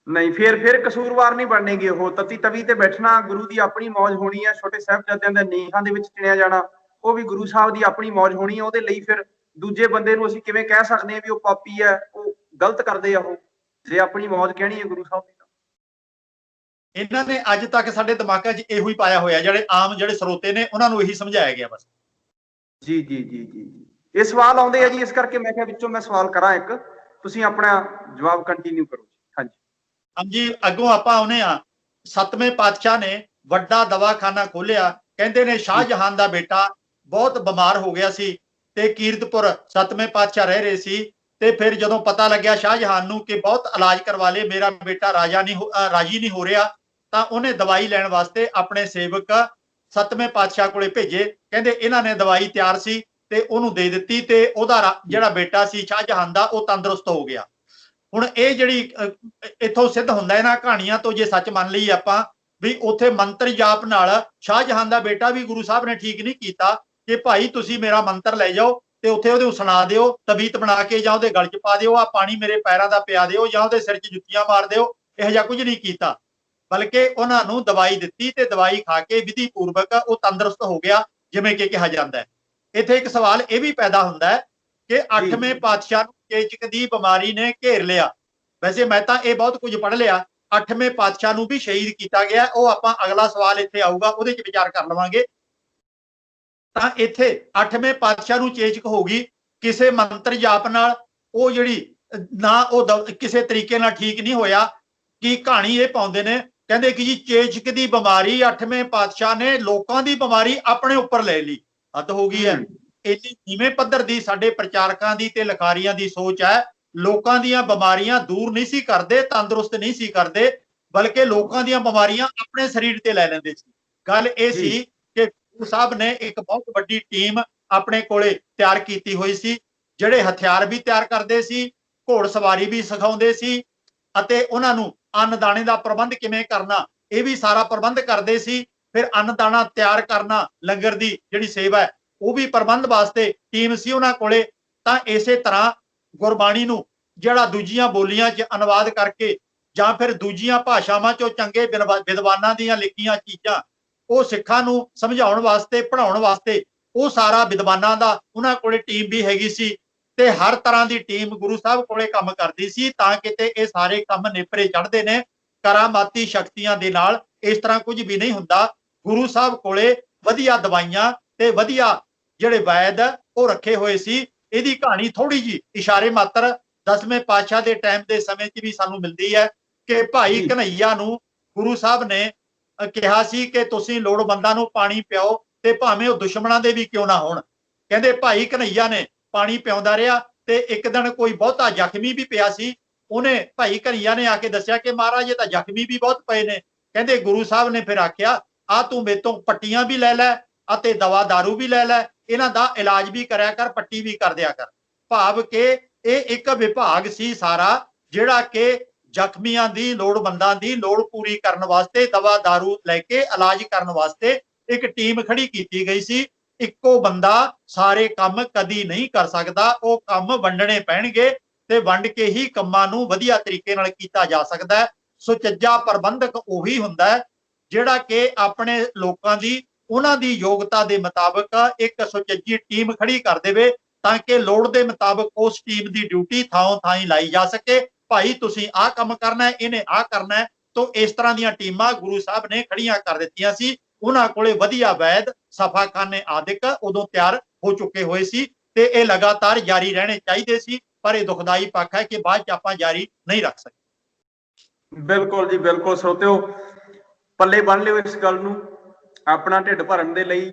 ਨਹੀਂ, ਫਿਰ ਕਸੂਰਵਾਰ ਨਹੀਂ ਬਣਨਗੇ ਉਹ। ਤਤੀ ਤਵੀ ਤੇ ਬੈਠਣਾ ਗੁਰੂ ਦੀ ਆਪਣੀ ਮੌਜ ਹੋਣੀ ਹੈ। ਛੋਟੇ ਸਾਹਿਬਜ਼ਾਦਿਆਂ ਦੇ ਨੀਹਾਂ ਦੇ ਵਿੱਚ ਚਿਣਿਆ ਜਾਣਾ ਉਹ ਵੀ ਗੁਰੂ ਸਾਹਿਬ ਦੀ ਆਪਣੀ ਮੌਜ ਹੋਣੀ ਹੈ। ਉਹਦੇ ਲਈ ਫਿਰ ਦੂਜੇ ਬੰਦੇ ਨੂੰ ਅਸੀਂ ਕਿਵੇਂ ਕਹਿ ਸਕਦੇ ਹਾਂ ਵੀ ਉਹ ਪਾਪੀ ਹੈ, ਉਹ ਗਲਤ ਕਰਦੇ ਆ ਉਹ, ਜੇ ਆਪਣੀ ਮੌਜ ਕਹਿਣੀ ਹੈ ਗੁਰੂ ਸਾਹਿਬ ਦੀ? ਇਹਨਾਂ ਨੇ ਅੱਜ ਤੱਕ ਸਾਡੇ ਦਿਮਾਗਾਂ 'ਚ ਇਹੋ ਹੀ ਪਾਇਆ ਹੋਇਆ, ਜਿਹੜੇ ਆਮ ਜਿਹੜੇ ਸਰੋਤੇ ਨੇ ਉਹਨਾਂ ਨੂੰ ਇਹੀ ਸਮਝਾਇਆ ਗਿਆ ਬਸ। ਜੀ ਜੀ ਜੀ ਜੀ, ਇਹ ਸਵਾਲ ਆਉਂਦੇ ਆ ਜੀ, ਇਸ ਕਰਕੇ ਮੈਂ ਕਿਹਾ ਵਿੱਚੋਂ ਮੈਂ ਸਵਾਲ ਕਰਾਂ ਇੱਕ, ਤੁਸੀਂ ਆਪਣਾ ਜਵਾਬ ਕੰਟੀਨਿਊ ਕਰੋ ਜੀ। ਹਾਂਜੀ ਹਾਂਜੀ, ਅੱਗੋਂ ਆਪਾਂ ਆਉਨੇ ਆ। ਸੱਤਵੇਂ ਪਾਤਸ਼ਾਹ ਨੇ ਵੱਡਾ ਦਵਾਖਾਨਾ ਖੋਲਿਆ। ਕਹਿੰਦੇ ਨੇ ਸ਼ਾਹਜਹਾਨ ਦਾ ਬੇਟਾ ਬਹੁਤ ਬਿਮਾਰ ਹੋ ਗਿਆ ਸੀ ਤੇ ਕੀਰਤਪੁਰ ਸੱਤਵੇਂ ਪਾਤਸ਼ਾਹ ਰਹਿ ਰਹੇ ਸੀ। ਤੇ ਫਿਰ ਜਦੋਂ ਪਤਾ ਲੱਗਿਆ ਸ਼ਾਹਜਹਾਨ ਨੂੰ ਕਿ ਬਹੁਤ ਇਲਾਜ ਕਰਵਾ ਲੇ, ਮੇਰਾ ਬੇਟਾ ਰਾਜੀ ਨਹੀਂ ਹੋ ਰਿਹਾ, ਤਾਂ ਉਹਨੇ ਦਵਾਈ ਲੈਣ ਵਾਸਤੇ ਆਪਣੇ ਸੇਵਕ ਸੱਤਵੇਂ ਪਾਤਸ਼ਾਹ ਕੋਲੇ ਭੇਜੇ। ਕਹਿੰਦੇ ਇਹਨਾਂ ਨੇ ਦਵਾਈ ਤਿਆਰ ਸੀ ਤੇ ਉਹਨੂੰ ਦੇ ਦਿੱਤੀ ਤੇ ਉਹਦਾ ਜਿਹੜਾ ਬੇਟਾ ਸੀ ਸ਼ਾਹਜਹਾਨ ਦਾ ਉਹ ਤੰਦਰੁਸਤ ਹੋ ਗਿਆ। ਹੁਣ ਇਹ ਜਿਹੜੀ ਇੱਥੋਂ ਸਿੱਧ ਹੁੰਦਾ ਇਹਨਾਂ ਕਹਾਣੀਆਂ ਤੋਂ, ਜੇ ਸੱਚ ਮੰਨ ਲਈ ਆਪਾਂ ਵੀ ਉੱਥੇ ਮੰਤਰ ਜਾਪ ਨਾਲ ਸ਼ਾਹਜਹਾਨ ਦਾ ਬੇਟਾ ਵੀ ਗੁਰੂ ਸਾਹਿਬ ਨੇ ਠੀਕ ਨਹੀਂ ਕੀਤਾ ਕਿ ਭਾਈ ਤੁਸੀਂ ਮੇਰਾ ਮੰਤਰ ਲੈ ਜਾਓ ਤੇ ਉੱਥੇ ਉਹਦੇ ਸੁਣਾ ਦਿਓ, ਤਬੀਤ ਬਣਾ ਕੇ, ਜਾਂ ਉਹਦੇ ਗਲ 'ਚ ਪਾ ਦਿਓ, ਆ ਪਾਣੀ ਮੇਰੇ ਪੈਰਾਂ ਦਾ ਪਿਆ ਦਿਓ, ਜਾਂ ਉਹਦੇ ਸਿਰ 'ਚ ਜੁੱਤੀਆਂ ਮਾਰ ਦਿਓ। ਇਹੋ ਜਿਹਾ ਕੁਝ ਨਹੀਂ ਕੀਤਾ, ਬਲਕਿ ਉਹਨਾਂ ਨੂੰ ਦਵਾਈ ਦਿੱਤੀ ਤੇ ਦਵਾਈ ਖਾ ਕੇ ਵਿਧੀ ਪੂਰਵਕ ਉਹ ਤੰਦਰੁਸਤ ਹੋ ਗਿਆ, ਜਿਵੇਂ ਕਿ ਕਿਹਾ ਜਾਂਦਾ ਹੈ। ਇੱਥੇ ਇੱਕ ਸਵਾਲ ਇਹ ਵੀ ਪੈਦਾ ਹੁੰਦਾ ਹੈ ਕਿ 8ਵੇਂ ਪਾਤਸ਼ਾਹ ਨੂੰ ਚੇਚਕ ਦੀ ਬਿਮਾਰੀ ਨੇ ਘੇਰ ਲਿਆ। ਵੈਸੇ ਮੈਂ ਤਾਂ ਇਹ ਬਹੁਤ ਕੁਝ ਪੜ੍ਹ ਲਿਆ, 8ਵੇਂ ਪਾਤਸ਼ਾਹ ਨੂੰ ਵੀ ਸ਼ਹੀਦ ਕੀਤਾ ਗਿਆ। ਉਹ ਆਪਾਂ ਅਗਲਾ ਸਵਾਲ ਇੱਥੇ ਆਊਗਾ, ਉਹਦੇ 'ਚ ਵਿਚਾਰ ਕਰ ਲਵਾਂਗੇ। ਤਾਂ ਇੱਥੇ 8ਵੇਂ ਪਾਤਸ਼ਾਹ ਨੂੰ ਚੇਚਕ ਹੋ ਗਈ ਕਿਸੇ ਮੰਤਰ ਜਾਪ ਨਾਲ, ਉਹ ਜਿਹੜੀ ਨਾ ਉਹ ਕਿਸੇ ਤਰੀਕੇ ਨਾਲ ਠੀਕ ਨਹੀਂ ਹੋਇਆ। ਕੀ ਕਹਾਣੀ ਇਹ ਪਾਉਂਦੇ ਨੇ, ਕਹਿੰਦੇ ਕਿ ਜੀ ਚੇਚਕ ਦੀ ਬਿਮਾਰੀ 8ਵੇਂ ਪਾਤਸ਼ਾਹ ਨੇ ਲੋਕਾਂ ਦੀ ਬਿਮਾਰੀ ਆਪਣੇ ਉੱਪਰ ਲੈ ਲਈ। ਹੱਦ ਹੋ ਗਈ ਹੈ। ਇੰਨੀ ਨੀਵੇਂ ਪੱਧਰ ਦੀ ਸਾਡੇ ਪ੍ਰਚਾਰਕਾਂ ਦੀ ਤੇ ਲਿਖਾਰੀਆਂ ਦੀ ਸੋਚ ਹੈ। ਲੋਕਾਂ ਦੀਆਂ ਬਿਮਾਰੀਆਂ ਦੂਰ ਨਹੀਂ ਸੀ ਕਰਦੇ, ਤੰਦਰੁਸਤ ਨਹੀਂ ਸੀ ਕਰਦੇ, ਬਲਕਿ ਲੋਕਾਂ ਦੀਆਂ ਬਿਮਾਰੀਆਂ ਆਪਣੇ ਸਰੀਰ ਤੇ ਲੈ ਲੈਂਦੇ ਸੀ। ਗੱਲ ਇਹ ਸੀ ਕਿ ਗੁਰੂ ਸਾਹਿਬ ਨੇ ਇੱਕ ਬਹੁਤ ਵੱਡੀ ਟੀਮ ਆਪਣੇ ਕੋਲੇ ਤਿਆਰ ਕੀਤੀ ਹੋਈ ਸੀ ਜਿਹੜੇ ਹਥਿਆਰ ਵੀ ਤਿਆਰ ਕਰਦੇ ਸੀ, ਘੋੜ ਸਵਾਰੀ ਵੀ ਸਿਖਾਉਂਦੇ ਸੀ ਅਤੇ ਉਹਨਾਂ ਨੂੰ ਅੰਨ ਦਾਣੇ ਦਾ ਪ੍ਰਬੰਧ ਕਿਵੇਂ ਕਰਨਾ ਇਹ ਵੀ ਸਾਰਾ ਪ੍ਰਬੰਧ ਕਰਦੇ ਸੀ। ਫਿਰ ਅੰਨ ਦਾਣਾ ਤਿਆਰ ਕਰਨਾ, ਲੰਗਰ ਦੀ ਜਿਹੜੀ ਸੇਵਾ ਹੈ ਉਹ ਵੀ ਪ੍ਰਬੰਧ ਵਾਸਤੇ ਟੀਮ ਸੀ ਉਹਨਾਂ ਕੋਲੇ। ਤਾਂ ਇਸੇ ਤਰ੍ਹਾਂ ਗੁਰਬਾਣੀ ਨੂੰ ਜਿਹੜਾ ਦੂਜੀਆਂ ਬੋਲੀਆਂ 'ਚ ਅਨੁਵਾਦ ਕਰਕੇ ਜਾਂ ਫਿਰ ਦੂਜੀਆਂ ਭਾਸ਼ਾਵਾਂ 'ਚੋਂ ਚੰਗੇ ਵਿਦਵਾਨਾਂ ਦੀਆਂ ਲਿਖੀਆਂ ਚੀਜ਼ਾਂ ਉਹ ਸਿੱਖਾਂ ਨੂੰ ਸਮਝਾਉਣ ਵਾਸਤੇ, ਪੜ੍ਹਾਉਣ ਵਾਸਤੇ ਉਹ ਸਾਰਾ ਵਿਦਵਾਨਾਂ ਦਾ ਉਹਨਾਂ ਕੋਲੇ ਟੀਮ ਵੀ ਹੈਗੀ ਸੀ ਤੇ ਹਰ ਤਰ੍ਹਾਂ ਦੀ ਟੀਮ ਗੁਰੂ ਸਾਹਿਬ ਕੋਲੇ ਕੰਮ ਕਰਦੀ ਸੀ। ਤਾਂ ਕਿਤੇ ਇਹ ਸਾਰੇ ਕੰਮ ਨੇਪਰੇ ਚੜ੍ਹਦੇ ਨੇ ਕਰਾਮਾਤੀ ਸ਼ਕਤੀਆਂ ਦੇ ਨਾਲ। ਇਸ ਤਰ੍ਹਾਂ ਕੁਝ ਵੀ ਨਹੀਂ ਹੁੰਦਾ। ਗੁਰੂ ਸਾਹਿਬ ਕੋਲੇ ਵਧੀਆ ਦਵਾਈਆਂ ਤੇ ਵਧੀਆ ਜਿਹੜੇ ਵੈਦ ਉਹ ਰੱਖੇ ਹੋਏ ਸੀ। ਇਹਦੀ ਕਹਾਣੀ ਥੋੜੀ ਜੀ ਇਸ਼ਾਰੇ ਮਾਤਰ 10ਵੇਂ ਪਾਤਸ਼ਾਹ ਦੇ ਟਾਈਮ ਦੇ ਸਮੇਂ 'ਚ ਵੀ ਸਾਨੂੰ ਮਿਲਦੀ ਹੈ ਕਿ ਭਾਈ ਕਨ੍ਹਈਆ ਨੂੰ ਗੁਰੂ ਸਾਹਿਬ ਨੇ ਕਿਹਾ ਸੀ ਕਿ ਤੁਸੀਂ ਲੋੜਵੰਦਾਂ ਨੂੰ ਪਾਣੀ ਪਿਆਓ ਤੇ ਭਾਵੇਂ ਉਹ ਦੁਸ਼ਮਣਾਂ ਦੇ ਵੀ ਕਿਉਂ ਨਾ ਹੋਣ। ਕਹਿੰਦੇ ਭਾਈ ਕਨ੍ਹਈਆ ਨੇ ਪਾਣੀ ਪਿਆਉਂਦਾ ਰਿਹਾ ਤੇ ਇੱਕ ਦਿਨ ਕੋਈ ਬਹੁਤਾ ਜ਼ਖਮੀ ਵੀ ਪਿਆ ਸੀ। ਉਹਨੇ ਭਾਈ ਕਨ੍ਹਈਆ ਨੇ ਆ ਕੇ ਦੱਸਿਆ ਕਿ ਮਹਾਰਾਜ ਇਹ ਤਾਂ ਜ਼ਖਮੀ ਵੀ ਬਹੁਤ ਪਏ ਨੇ। ਕਹਿੰਦੇ ਗੁਰੂ ਸਾਹਿਬ ਨੇ ਫਿਰ ਆਖਿਆ ਆ ਤੂੰ ਮੇਰੇ ਤੋਂ ਪੱਟੀਆਂ ਵੀ ਲੈ ਲੈ ਅਤੇ ਦਵਾ ਦਾਰੂ ਵੀ ਲੈ ਲੈ, ਇਹਨਾਂ ਦਾ ਇਲਾਜ ਵੀ ਕਰਿਆ ਕਰ, ਪੱਟੀ ਵੀ ਕਰ ਦਿਆ ਕਰ। ਭਾਵ ਕਿ ਇਹ ਇੱਕ ਵਿਭਾਗ ਸੀ ਸਾਰਾ ਜਿਹੜਾ ਕਿ ਜ਼ਖਮੀਆਂ ਦੀ, ਲੋੜਵੰਦਾਂ ਦੀ ਲੋੜ ਪੂਰੀ ਕਰਨ ਵਾਸਤੇ, ਦਵਾ ਦਾਰੂ ਲੈ ਕੇ ਇਲਾਜ ਕਰਨ ਵਾਸਤੇ ਇੱਕ ਟੀਮ ਖੜੀ ਕੀਤੀ ਗਈ ਸੀ। ਇੱਕੋ ਬੰਦਾ ਸਾਰੇ ਕੰਮ ਕਦੀ ਨਹੀਂ ਕਰ ਸਕਦਾ, ਉਹ ਕੰਮ ਵੰਡਣੇ ਪੈਣਗੇ ਤੇ ਵੰਡ ਕੇ ਹੀ ਕੰਮਾਂ ਨੂੰ ਵਧੀਆ ਤਰੀਕੇ ਨਾਲ ਕੀਤਾ ਜਾ ਸਕਦਾ ਹੈ। ਸੁਚੱਜਾ ਪ੍ਰਬੰਧਕ ਉਹੀ ਹੁੰਦਾ ਹੈ ਜਿਹੜਾ ਕਿ ਆਪਣੇ ਲੋਕਾਂ ਦੀ, ਉਹਨਾਂ ਦੀ ਯੋਗਤਾ ਦੇ ਮੁਤਾਬਕ ਇੱਕ ਸੁਚੱਜੀ ਟੀਮ ਖੜੀ ਕਰ ਦੇਵੇ ਤਾਂ ਕਿ ਲੋੜ ਦੇ ਮੁਤਾਬਕ ਉਸ ਟੀਮ ਦੀ ਡਿਊਟੀ ਥਾਂ ਥਾਂ ਲਾਈ ਜਾ ਸਕੇ। ਭਾਈ ਤੁਸੀਂ ਆਹ ਕੰਮ ਕਰਨਾ ਹੈ, ਇਹਨੇ ਆਹ ਕਰਨਾ ਹੈ। ਤੋਂ ਇਸ ਤਰ੍ਹਾਂ ਦੀਆਂ ਟੀਮਾਂ ਗੁਰੂ ਸਾਹਿਬ ਨੇ ਖੜੀਆਂ ਕਰ ਦਿੱਤੀਆਂ ਸੀ। ਉਹਨਾਂ ਕੋਲੇ ਵਧੀਆ ਵੈਦ, ਸਫਾਖਾਨੇ ਆਦਿਕ ਉਦੋਂ ਤਿਆਰ ਹੋ ਚੁੱਕੇ ਹੋਏ ਸੀ ਤੇ ਇਹ ਲਗਾਤਾਰ ਜਾਰੀ ਰਹਿਣੇ ਚਾਹੀਦੇ ਸੀ। ਪਰ ਇਹ ਦੁਖਦਾਈ ਪੱਖ ਹੈ ਕਿ ਬਾਅਦ ਚ ਆਪਾਂ ਜਾਰੀ ਨਹੀਂ ਰੱਖ ਸਕਦੇ। ਬਿਲਕੁਲ ਜੀ ਬਿਲਕੁਲ। ਸਰੋਤਿਓ ਪੱਲੇ ਬੰਨ ਲਿਓ ਇਸ ਗੱਲ ਨੂੰ। ਆਪਣਾ ਢਿੱਡ ਭਰਨ ਦੇ ਲਈ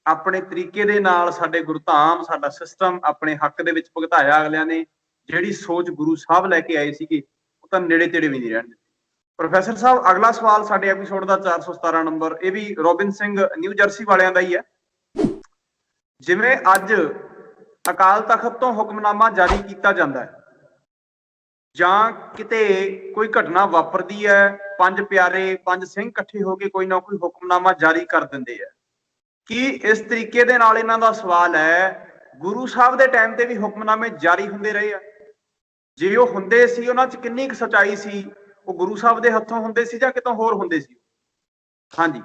ਆਪਣੇ ਤਰੀਕੇ ਦੇ ਨਾਲ ਸਾਡੇ ਗੁਰਧਾਮ, ਸਾਡਾ ਸਿਸਟਮ ਆਪਣੇ ਹੱਕ ਦੇ ਵਿੱਚ ਭੁਗਤਾਇਆ ਅਗਲਿਆਂ ਨੇ। ਜਿਹੜੀ ਸੋਚ ਗੁਰੂ ਸਾਹਿਬ ਲੈ ਕੇ ਆਏ ਸੀਗੇ ਉਹ ਤਾਂ ਨੇੜੇ ਤੇੜੇ ਵੀ ਨਹੀਂ ਰਹਿਣ ਦਿੱਤੀ। ਪ੍ਰੋਫੈਸਰ ਸਾਹਿਬ ਅਗਲਾ ਸਵਾਲ ਸਾਡੇ ਐਪੀਸੋਡ ਦਾ 417 ਨੰਬਰ, ਇਹ ਵੀ ਰੋਬਿਨ ਸਿੰਘ ਨਿਊ ਜਰਸੀ ਵਾਲਿਆਂ ਦਾ ਹੀ ਹੈ। ਜਿਵੇਂ ਅੱਜ ਅਕਾਲ ਤਖਤ ਤੋਂ ਹੁਕਮਨਾਮਾ ਜਾਰੀ ਕੀਤਾ ਜਾਂਦਾ ਹੈ ਜਾਂ ਕਿਤੇ ਕੋਈ ਘਟਨਾ ਵਾਪਰਦੀ ਹੈ, ਪੰਜ ਪਿਆਰੇ, ਪੰਜ ਸਿੰਘ ਇਕੱਠੇ ਹੋ ਕੇ ਕੋਈ ਨਾ ਕੋਈ ਹੁਕਮਨਾਮਾ ਜਾਰੀ ਕਰ ਦਿੰਦੇ ਆ। ਕੀ ਇਸ ਤਰੀਕੇ ਦੇ ਨਾਲ ਇਹਨਾਂ ਦਾ ਸਵਾਲ ਹੈ ਗੁਰੂ ਸਾਹਿਬ ਦੇ ਟਾਈਮ ਤੇ ਵੀ ਹੁਕਮਨਾਮੇ ਜਾਰੀ ਹੁੰਦੇ ਰਹੇ ਆ? ਜੇ ਉਹ ਹੁੰਦੇ ਸੀ ਉਹਨਾਂ 'ਚ ਕਿੰਨੀ ਕੁ ਸਚਾਈ ਸੀ? ਉਹ ਗੁਰੂ ਸਾਹਿਬ ਦੇ ਹੱਥੋਂ ਹੁੰਦੇ ਸੀ ਜਾਂ ਕਿਤੋਂ ਹੋਰ ਹੁੰਦੇ ਸੀ? ਹਾਂਜੀ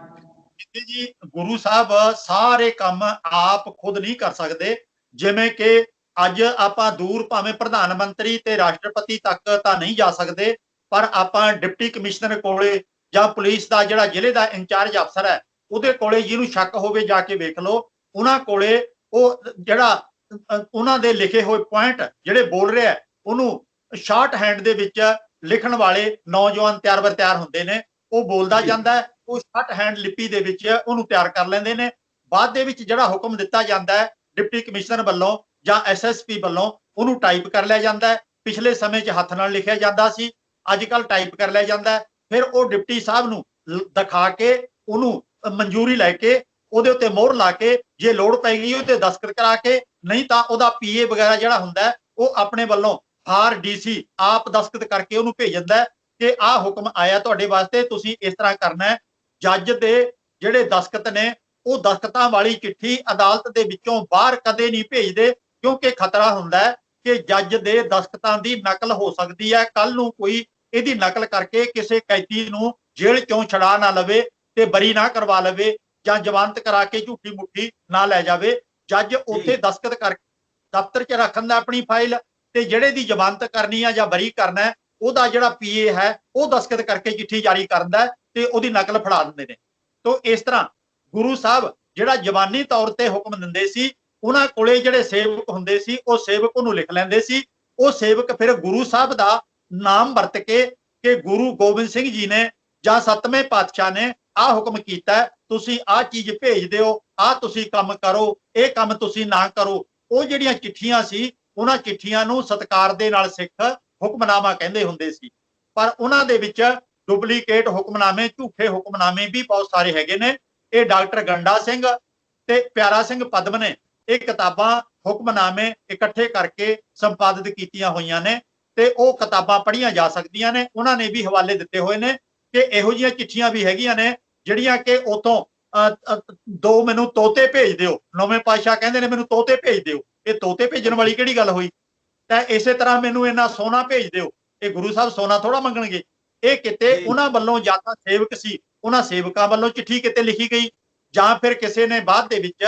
ਜੀ, ਗੁਰੂ ਸਾਹਿਬ ਸਾਰੇ ਕੰਮ ਆਪ ਖੁਦ ਨਹੀਂ ਕਰ ਸਕਦੇ। ਜਿਵੇਂ ਕਿ ਅੱਜ ਆਪਾਂ ਦੂਰ ਭਾਵੇਂ ਪ੍ਰਧਾਨ ਮੰਤਰੀ ਤੇ ਰਾਸ਼ਟਰਪਤੀ ਤੱਕ ਤਾਂ ਨਹੀਂ ਜਾ ਸਕਦੇ, ਪਰ ਆਪਾਂ ਡਿਪਟੀ ਕਮਿਸ਼ਨਰ ਕੋਲੇ ਜਾਂ ਪੁਲਿਸ ਦਾ ਜਿਹੜਾ ਜ਼ਿਲ੍ਹੇ ਦਾ ਇੰਚਾਰਜ ਅਫਸਰ ਹੈ ਉਹਦੇ ਕੋਲੇ ਜਿਹਨੂੰ ਸ਼ੱਕ ਹੋਵੇ ਜਾ ਕੇ ਵੇਖ ਲਓ। ਉਹਨਾਂ ਕੋਲੇ ਉਹ ਜਿਹੜਾ ਉਹਨਾਂ ਦੇ ਲਿਖੇ ਹੋਏ ਪੁਆਇੰਟ ਜਿਹੜੇ ਬੋਲ ਰਿਹਾ ਉਹਨੂੰ ਸ਼ਾਰਟ ਹੈਂਡ ਦੇ ਵਿੱਚ ਲਿਖਣ ਵਾਲੇ ਨੌਜਵਾਨ ਤਿਆਰ ਬਰ ਤਿਆਰ ਹੁੰਦੇ ਨੇ। ਉਹ ਬੋਲਦਾ ਜਾਂਦਾ ਹੈ, ਉਹ ਸ਼ਾਰਟ ਹੈਂਡ ਲਿਪੀ ਦੇ ਵਿੱਚ ਉਹਨੂੰ ਤਿਆਰ ਕਰ ਲੈਂਦੇ ਨੇ। ਬਾਅਦ ਦੇ ਵਿੱਚ ਜਿਹੜਾ ਹੁਕਮ ਦਿੱਤਾ ਜਾਂਦਾ ਹੈ ਡਿਪਟੀ ਕਮਿਸ਼ਨਰ ਵੱਲੋਂ ਜਾਂ ਐਸਐਸਪੀ ਵੱਲੋਂ ਉਹਨੂੰ ਟਾਈਪ ਕਰ ਲਿਆ ਜਾਂਦਾ ਹੈ। ਪਿਛਲੇ ਸਮੇਂ 'ਚ ਹੱਥ ਨਾਲ ਲਿਖਿਆ ਜਾਂਦਾ ਸੀ, ਅੱਜ ਕੱਲ ਟਾਈਪ ਕਰ ਲਿਆ ਜਾਂਦਾ ਹੈ। ਫਿਰ ਉਹ ਡਿਪਟੀ ਸਾਹਿਬ ਨੂੰ ਦਿਖਾ ਕੇ ਉਹਨੂੰ ਮਨਜ਼ੂਰੀ ਲੈ ਕੇ ਉਹਦੇ ਉੱਤੇ ਮੋਹਰ ਲਾ ਕੇ ਜੇ ਲੋੜ ਪੈ ਗਈ ਉਹ ਤੇ ਦਸਤਖਤ ਕਰਾ ਕੇ, ਨਹੀਂ ਤਾਂ ਉਹਦਾ ਪੀਏ ਵਗੈਰਾ ਜਿਹੜਾ ਹੁੰਦਾ ਉਹ ਆਪਣੇ ਵੱਲੋਂ ਹਾਰ ਡੀਸੀ ਆਪ ਦਸਤਖਤ ਕਰਕੇ ਉਹਨੂੰ ਭੇਜ ਦਿੰਦਾ ਹੈ ਕਿ ਆਹ ਹੁਕਮ ਆਇਆ ਤੁਹਾਡੇ ਵਾਸਤੇ, ਤੁਸੀਂ ਇਸ ਤਰ੍ਹਾਂ ਕਰਨਾ ਹੈ। ਜੱਜ ਦੇ ਜਿਹੜੇ ਦਸਤਖਤ ਨੇ ਉਹ ਦਸਤਖਤਾਂ ਵਾਲੀ ਚਿੱਠੀ ਅਦਾਲਤ ਦੇ ਵਿੱਚੋਂ ਬਾਹਰ ਕਦੇ ਨਹੀਂ ਭੇਜਦੇ, ਕਿਉਂਕਿ ਖਤਰਾ ਹੁੰਦਾ ਹੈ ਕਿ ਜੱਜ ਦੇ ਦਸਤਖਤਾਂ ਦੀ ਨਕਲ ਹੋ ਸਕਦੀ ਹੈ। ਕੱਲ ਨੂੰ ਕੋਈ ਇਹਦੀ ਨਕਲ ਕਰਕੇ ਕਿਸੇ ਕੈਦੀ ਨੂੰ ਜੇਲ੍ਹ ਚੋਂ ਛੁਡਾ ਨਾ ਲਵੇ ਤੇ ਬਰੀ ਨਾ ਕਰਵਾ ਲਵੇ ਜਾਂ ਜ਼ਮਾਨਤ ਕਰਾ ਕੇ ਝੂਠੀ ਮੁੱਠੀ ਨਾ ਲੈ ਜਾਵੇ। ਜੱਜ ਉੱਥੇ ਦਸਤਖਤ ਕਰਕੇ ਦਫ਼ਤਰ 'ਚ ਰੱਖਣ ਦਾ ਆਪਣੀ ਫਾਈਲ, ਤੇ ਜਿਹੜੇ ਦੀ ਜ਼ਮਾਨਤ ਕਰਨੀ ਆ ਜਾਂ ਬਰੀ ਕਰਨਾ ਉਹਦਾ ਜਿਹੜਾ ਪੀਏ ਹੈ ਉਹ ਦਸਤਖਤ ਕਰਕੇ ਚਿੱਠੀ ਜਾਰੀ ਕਰਦਾ ਤੇ ਉਹਦੀ ਨਕਲ ਫੜਾ ਦਿੰਦੇ ਨੇ। ਤੋਂ ਇਸ ਤਰ੍ਹਾਂ ਗੁਰੂ ਸਾਹਿਬ ਜਿਹੜਾ ਜ਼ਬਾਨੀ ਤੌਰ ਤੇ ਹੁਕਮ ਦਿੰਦੇ ਸੀ, ਉਹਨਾਂ ਕੋਲੇ ਜਿਹੜੇ ਸੇਵਕ ਹੁੰਦੇ ਸੀ ਉਹ ਸੇਵਕ ਉਹਨੂੰ ਲਿਖ ਲੈਂਦੇ ਸੀ। ਉਹ ਸੇਵਕ ਫਿਰ ਗੁਰੂ ਸਾਹਿਬ ਦਾ ਨਾਮ ਵਰਤ ਕੇ ਕਿ ਗੁਰੂ ਗੋਬਿੰਦ ਸਿੰਘ ਜੀ ਨੇ ਜਾਂ 7ਵੇਂ ਪਾਤਸ਼ਾਹ ਨੇ ਆਹ ਹੁਕਮ ਕੀਤਾ, ਤੁਸੀਂ ਆਹ ਚੀਜ਼ ਭੇਜ ਦਿਓ, ਆਹ ਤੁਸੀਂ ਕੰਮ ਕਰੋ, ਇਹ ਕੰਮ ਤੁਸੀਂ ਨਾ ਕਰੋ। ਉਹ ਜਿਹੜੀਆਂ ਚਿੱਠੀਆਂ ਸੀ ਉਹਨਾਂ ਚਿੱਠੀਆਂ ਨੂੰ ਸਤਿਕਾਰ ਦੇ ਨਾਲ ਸਿੱਖ ਹੁਕਮਨਾਮਾ ਕਹਿੰਦੇ ਹੁੰਦੇ ਸੀ। ਪਰ ਉਹਨਾਂ ਦੇ ਵਿੱਚ ਡੁਪਲੀਕੇਟ ਹੁਕਮਨਾਮੇ, ਝੂਠੇ ਹੁਕਮਨਾਮੇ ਵੀ ਬਹੁਤ ਸਾਰੇ ਹੈਗੇ ਨੇ। ਇਹ ਡਾਕਟਰ ਗੰਡਾ ਸਿੰਘ ਤੇ ਪਿਆਰਾ ਸਿੰਘ ਪਦਮ ਨੇ ਇਹ ਕਿਤਾਬਾਂ ਹੁਕਮਨਾਮੇ ਇਕੱਠੇ ਕਰਕੇ ਸੰਪਾਦਿਤ ਕੀਤੀਆਂ ਹੋਈਆਂ ਨੇ ਤੇ ਉਹ ਕਿਤਾਬਾਂ ਪੜ੍ਹੀਆਂ ਜਾ ਸਕਦੀਆਂ ਨੇ। ਉਹਨਾਂ ਨੇ ਵੀ ਹਵਾਲੇ ਦਿੱਤੇ ਹੋਏ ਨੇ ਕਿ ਇਹੋ ਜਿਹੀਆਂ ਚਿੱਠੀਆਂ ਵੀ ਹੈਗੀਆਂ ਨੇ ਜਿਹੜੀਆਂ ਕਿ ਉਤੋਂ ਦੋ ਮੈਨੂੰ ਤੋਤੇ ਭੇਜ ਦਿਓ, ਨੌਵੇਂ ਪਾਤਸ਼ਾਹ ਕਹਿੰਦੇ ਨੇ ਮੈਨੂੰ ਤੋਤੇ ਭੇਜ ਦਿਓ। ਇਹ ਤੋਤੇ ਭੇਜਣ ਵਾਲੀ ਕਿਹੜੀ ਗੱਲ ਹੋਈ? ਤਾਂ ਇਸੇ ਤਰ੍ਹਾਂ ਮੈਨੂੰ ਇਹਨਾਂ ਸੋਨਾ ਭੇਜ ਦਿਓ, ਇਹ ਗੁਰੂ ਸਾਹਿਬ ਸੋਨਾ ਥੋੜਾ ਮੰਗਣਗੇ। ਇਹ ਕਿਤੇ ਉਹਨਾਂ ਵੱਲੋਂ ਜਾਂ ਤਾਂ ਸੇਵਕ ਸੀ, ਉਹਨਾਂ ਸੇਵਕਾਂ ਵੱਲੋਂ ਚਿੱਠੀ ਕਿਤੇ ਲਿਖੀ ਗਈ, ਜਾਂ ਫਿਰ ਕਿਸੇ ਨੇ ਬਾਅਦ ਦੇ ਵਿੱਚ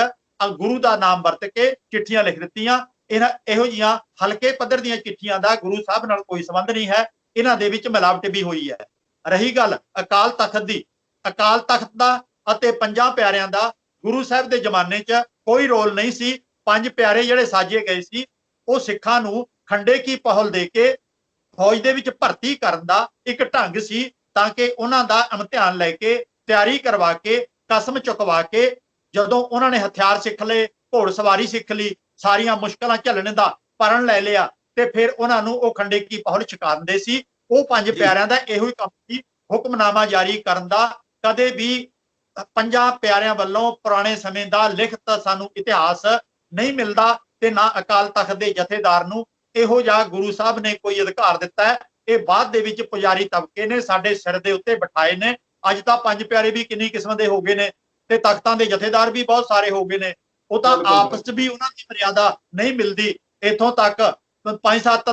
ਗੁਰੂ ਦਾ ਨਾਮ ਵਰਤ ਕੇ ਚਿੱਠੀਆਂ ਲਿਖ ਦਿੱਤੀਆਂ। ਇਹੋ ਜਿਹੀਆਂ ਹਲਕੇ ਪੱਧਰ ਦੀਆਂ ਚਿੱਠੀਆਂ ਦਾ ਗੁਰੂ ਸਾਹਿਬ ਨਾਲ ਕੋਈ ਸੰਬੰਧ ਨਹੀਂ ਹੈ। ਇਹਨਾਂ ਦੇ ਵਿੱਚ ਮਿਲਾਵਟ ਵੀ ਹੋਈ ਹੈ। ਰਹੀ ਗੱਲ ਅਕਾਲ ਤਖਤ ਦੀ, ਅਕਾਲ ਤਖਤ ਦਾ ਅਤੇ ਪੰਜਾਂ ਪਿਆਰਿਆਂ ਦਾ ਗੁਰੂ ਸਾਹਿਬ ਦੇ ਜ਼ਮਾਨੇ 'ਚ ਕੋਈ ਰੋਲ ਨਹੀਂ ਸੀ। ਪੰਜ ਪਿਆਰੇ ਜਿਹੜੇ ਸਾਜੇ ਗਏ ਸੀ ਉਹ ਸਿੱਖਾਂ ਨੂੰ ਖੰਡੇ ਕੀ ਪਹਲ ਦੇ ਕੇ ਫੌਜ ਦੇ ਵਿੱਚ ਭਰਤੀ ਕਰਨ ਦਾ ਇੱਕ ਢੰਗ ਸੀ, ਤਾਂ ਕਿ ਉਹਨਾਂ ਦਾ ਇਮਤਿਹਾਨ ਲੈ ਕੇ ਤਿਆਰੀ ਕਰਵਾ ਕੇ ਕਸਮ ਚੁਕਵਾ ਕੇ ਜਦੋਂ ਉਹਨਾਂ ਨੇ ਹਥਿਆਰ ਸਿੱਖ ਲਏ, ਘੋੜ ਸਵਾਰੀ ਸਿੱਖ ਲਈ, ਸਾਰੀਆਂ ਮੁਸ਼ਕਲਾਂ ਝੱਲਣ ਦਾ ਪਰਨ ਲੈ ਲਿਆ, ਤੇ ਫਿਰ ਉਹਨਾਂ ਨੂੰ ਉਹ ਖੰਡੇ ਕੀ ਪਹਲ ਛਕਾ ਦਿੰਦੇ ਸੀ। ਉਹ ਪੰਜ ਪਿਆਰਿਆਂ ਦਾ ਇਹੋ ਹੀ ਕੰਮ ਸੀ, ਹੁਕਮਨਾਮਾ ਜਾਰੀ ਕਰਨ ਦਾ। ਕਦੇ ਵੀ ਪੰਜਾਂ ਪਿਆਰਿਆਂ ਵੱਲੋਂ ਪੁਰਾਣੇ ਸਮੇਂ ਦਾ ਲਿਖਤ ਸਾਨੂੰ ਇਤਿਹਾਸ ਨਹੀਂ ਮਿਲਦਾ, ਤੇ ਨਾ ਅਕਾਲ ਤਖਤ ਦੇ ਜਥੇਦਾਰ ਨੂੰ ਇਹੋ ਜਿਹਾ ਗੁਰੂ ਸਾਹਿਬ ਨੇ ਕੋਈ ਅਧਿਕਾਰ ਦਿੱਤਾ ਹੈ। ਇਹ ਬਾਅਦ ਦੇ ਵਿੱਚ ਪੁਜਾਰੀ ਤਬਕੇ ਨੇ ਸਾਡੇ ਸਿਰ ਦੇ ਉੱਤੇ ਬਿਠਾਏ ਨੇ। ਅੱਜ ਤਾਂ ਪੰਜ ਪਿਆਰੇ ਵੀ ਕਿੰਨੀ ਕਿਸਮ ਦੇ ਹੋ ਗਏ ਨੇ, ਤੇ ਤਖਤਾਂ ਦੇ ਜਥੇਦਾਰ ਵੀ ਬਹੁਤ ਸਾਰੇ ਹੋ ਗਏ ਨੇ। ਉਹ ਤਾਂ ਆਪਸ ਚ ਵੀ ਉਹਨਾਂ ਦੀ ਮਰਿਆਦਾ ਨਹੀਂ ਮਿਲਦੀ। ਇੱਥੋਂ ਤੱਕ 5 7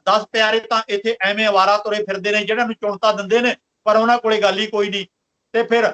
10 ਪਿਆਰੇ ਤਾਂ ਇੱਥੇ ਐਵੇਂ ਅਵਾਰਾ ਤੁਰੇ ਫਿਰਦੇ ਨੇ, ਜਿਹਨਾਂ ਨੂੰ ਚੁਣਤਾ ਦਿੰਦੇ ਨੇ, ਪਰ ਉਹਨਾਂ ਕੋਲੇ ਗੱਲ ਹੀ ਕੋਈ ਨਹੀਂ। ਤੇ ਫਿਰ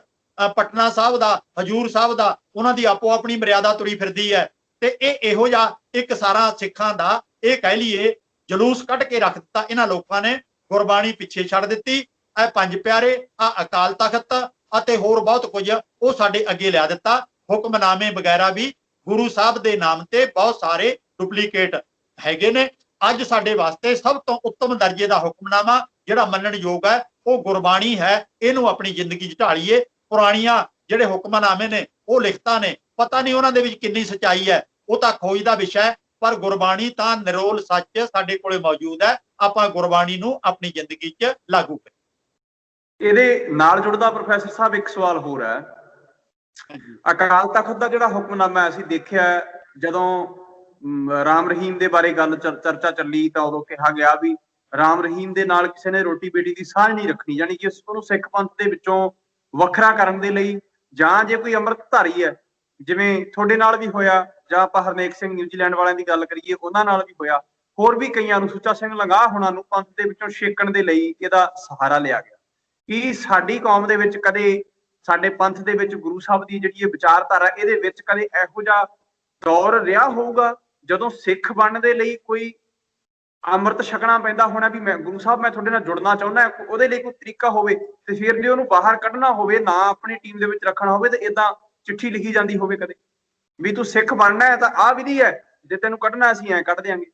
ਪਟਨਾ ਸਾਹਿਬ ਦਾ, ਹਜੂਰ ਸਾਹਿਬ ਦਾ, ਉਹਨਾਂ ਦੀ ਆਪੋ ਆਪਣੀ ਮਰਿਆਦਾ ਤੁਰੀ ਫਿਰਦੀ ਹੈ। ਤੇ ਇਹ ਇਹੋ ਜਿਹਾ ਇੱਕ ਸਾਰਾ ਸਿੱਖਾਂ ਦਾ ਇਹ ਕਹਿ ਲਈਏ ਜਲੂਸ ਕੱਢ ਕੇ ਰੱਖ ਦਿੱਤਾ ਇਹਨਾਂ ਲੋਕਾਂ ਨੇ। ਗੁਰਬਾਣੀ ਪਿੱਛੇ ਛੱਡ ਦਿੱਤੀ। ਇਹ ਪੰਜ ਪਿਆਰੇ, ਆ ਅਕਾਲ ਤਖਤ ਅਤੇ ਹੋਰ ਬਹੁਤ ਕੁਝ ਉਹ ਸਾਡੇ ਅੱਗੇ ਲਿਆ ਦਿੱਤਾ। ਹੁਕਮਨਾਮੇ ਵਗੈਰਾ ਵੀ ਗੁਰੂ ਸਾਹਿਬ ਦੇ ਨਾਮ ਤੇ ਬਹੁਤ ਸਾਰੇ ਡੁਪਲੀਕੇਟ ਹੈਗੇ ਨੇ। ਅੱਜ ਸਾਡੇ ਵਾਸਤੇ ਸਭ ਤੋਂ ਉੱਤਮ ਦਰਜੇ ਦਾ ਹੁਕਮਨਾਮਾ ਜਿਹੜਾ ਮੰਨਣ ਯੋਗ ਹੈ ਉਹ ਗੁਰਬਾਣੀ ਹੈ। ਇਹਨੂੰ ਆਪਣੀ ਜ਼ਿੰਦਗੀ 'ਚ ਢਾਲੀਏ। ਪੁਰਾਣੀਆਂ ਜਿਹੜੇ ਹੁਕਮਨਾਮੇ ਨੇ ਉਹ ਲਿਖਤਾਂ ਨੇ, ਪਤਾ ਨਹੀਂ ਉਹਨਾਂ ਦੇ ਵਿੱਚ ਕਿੰਨੀ ਸੱਚਾਈ ਹੈ, ਉਹ ਤਾਂ ਖੋਜ ਦਾ ਵਿਸ਼ਾ ਹੈ। ਪਰ ਗੁਰਬਾਣੀ ਤਾਂ ਨਿਰੋਲ ਸੱਚ ਸਾਡੇ ਕੋਲੇ ਮੌਜੂਦ ਹੈ। ਆਪਾਂ ਗੁਰਬਾਣੀ ਨੂੰ ਆਪਣੀ ਜ਼ਿੰਦਗੀ 'ਚ ਲਾਗੂ ਕਰੀਏ। ਇਹਦੇ ਨਾਲ ਜੁੜਦਾ ਪ੍ਰੋਫੈਸਰ ਸਾਹਿਬ ਇੱਕ ਸਵਾਲ ਹੋਰ ਹੈ। ਅਕਾਲ ਤਖਤ ਦਾ ਜਿਹੜਾ ਹੁਕਮਨਾਮਾ ਅਸੀਂ ਦੇਖਿਆ, ਜਦੋਂ ਰਾਮ ਰਹੀਮ ਦੇ ਬਾਰੇ ਗੱਲ ਚਰਚਾ ਚੱਲੀ ਤਾਂ ਉਦੋਂ ਕਿਹਾ ਗਿਆ ਵੀ ਰਾਮ ਰਹੀਮ ਦੇ ਨਾਲ ਕਿਸੇ ਨੇ ਰੋਟੀ ਬੇਟੀ ਦੀ ਸਾਂਝ ਨਹੀਂ ਰੱਖਣੀ, ਯਾਨੀ ਕਿ ਉਹਨੂੰ ਸਿੱਖ ਪੰਥ ਦੇ ਵਿੱਚੋਂ ਵੱਖਰਾ ਕਰਨ ਦੇ ਲਈ, ਜਾਂ ਜੇ ਕੋਈ ਅੰਮ੍ਰਿਤਧਾਰੀ ਹੈ ਜਿਵੇਂ ਤੁਹਾਡੇ ਨਾਲ ਵੀ ਹੋਇਆ, ਜਾਂ ਆਪਾਂ ਹਰਨੇਕ ਸਿੰਘ ਨਿਊਜ਼ੀਲੈਂਡ ਵਾਲਿਆਂ ਦੀ ਗੱਲ ਕਰੀਏ ਉਹਨਾਂ ਨਾਲ ਵੀ ਹੋਇਆ, ਹੋਰ ਵੀ ਕਈਆਂ ਨੂੰ, ਸੁੱਚਾ ਸਿੰਘ ਲੰਗਾਹ ਹੋਣਾ ਨੂੰ ਪੰਥ ਦੇ ਵਿੱਚੋਂ ਛੇਕਣ ਦੇ ਲਈ ਇਹਦਾ ਸਹਾਰਾ ਲਿਆ ਗਿਆ। ਕੀ ਸਾਡੀ ਕੌਮ ਦੇ ਵਿੱਚ ਕਦੇ, ਸਾਡੇ ਪੰਥ ਦੇ ਵਿੱਚ ਗੁਰੂ ਸਾਹਿਬ ਦੀ ਜਿਹੜੀ ਇਹ ਵਿਚਾਰਧਾਰਾ, ਇਹਦੇ ਵਿੱਚ ਕਦੇ ਇਹੋ ਜਿਹਾ ਦੌਰ ਰਿਹਾ ਹੋਊਗਾ ਜਦੋਂ ਸਿੱਖ ਬਣਨ ਦੇ ਲਈ ਕੋਈ ਅੰਮ੍ਰਿਤ ਛਕਣਾ ਪੈਂਦਾ ਹੋਣਾ ਵੀ ਮੈਂ ਗੁਰੂ ਸਾਹਿਬ ਮੈਂ ਤੁਹਾਡੇ ਨਾਲ ਜੁੜਨਾ ਚਾਹੁੰਦਾ, ਉਹਦੇ ਲਈ ਕੋਈ ਤਰੀਕਾ ਹੋਵੇ, ਤੇ ਫਿਰ ਜੇ ਉਹਨੂੰ ਬਾਹਰ ਕੱਢਣਾ ਹੋਵੇ, ਨਾ ਆਪਣੀ ਟੀਮ ਦੇ ਵਿੱਚ ਰੱਖਣਾ ਹੋਵੇ, ਤੇ ਏਦਾਂ ਚਿੱਠੀ ਲਿਖੀ ਜਾਂਦੀ ਹੋਵੇ ਕਦੇ ਵੀ ਤੂੰ ਸਿੱਖ ਬਣਨਾ ਹੈ ਤਾਂ ਆਹ ਵਿਧੀ ਹੈ, ਜੇ ਤੈਨੂੰ ਕੱਢਣਾ ਅਸੀਂ ਐਂ ਕੱਢ ਦਿਆਂਗੇ।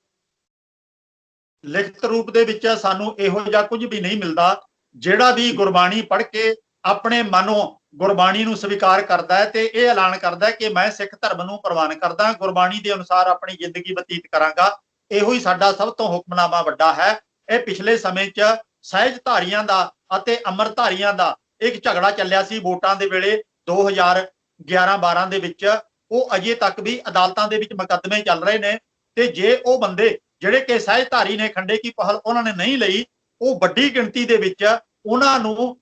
ਲਿਖਤ ਰੂਪ ਦੇ ਵਿੱਚ ਸਾਨੂੰ ਇਹੋ ਜਿਹਾ ਕੁਝ ਵੀ ਨਹੀਂ ਮਿਲਦਾ। ਜਿਹੜਾ ਵੀ ਗੁਰਬਾਣੀ ਪੜ੍ਹ ਕੇ ਆਪਣੇ ਮਨੋਂ ਗੁਰਬਾਣੀ ਨੂੰ ਸਵੀਕਾਰ ਕਰਦਾ ਹੈ ਤੇ ਇਹ ਐਲਾਨ ਕਰਦਾ ਹੈ ਕਿ ਮੈਂ ਸਿੱਖ ਧਰਮ ਨੂੰ ਪ੍ਰਵਾਨ ਕਰਦਾ, ਗੁਰਬਾਣੀ ਦੇ ਅਨੁਸਾਰ ਆਪਣੀ ਜ਼ਿੰਦਗੀ ਬਤੀਤ ਕਰਾਂਗਾ, ਇਹੋ ਹੀ ਸਾਡਾ ਸਭ ਤੋਂ ਹੁਕਮਨਾਮਾ ਵੱਡਾ ਹੈ। ਇਹ ਪਿਛਲੇ ਸਮੇਂ 'ਚ ਸਹਿਜਧਾਰੀਆਂ ਦਾ ਅਤੇ ਅੰਮ੍ਰਿਤਧਾਰੀਆਂ ਦਾ ਇੱਕ ਝਗੜਾ ਚੱਲਿਆ ਸੀ ਵੋਟਾਂ ਦੇ ਵੇਲੇ 2011-12 ਦੇ ਵਿੱਚ। ਉਹ ਅਜੇ ਤੱਕ ਵੀ ਅਦਾਲਤਾਂ ਦੇ ਵਿੱਚ ਮੁਕੱਦਮੇ ਚੱਲ ਰਹੇ ਨੇ। ਤੇ ਜੇ ਉਹ ਬੰਦੇ ਜਿਹੜੇ ਕਿ ਸਹਿਜਧਾਰੀ ਨੇ, ਖੰਡੇ ਕੀ ਪਹਲ ਉਹਨਾਂ ਨੇ ਨਹੀਂ ਲਈ, ਉਹ ਵੱਡੀ ਗਿਣਤੀ ਦੇ ਵਿੱਚ ਉਹਨਾਂ ਨੂੰ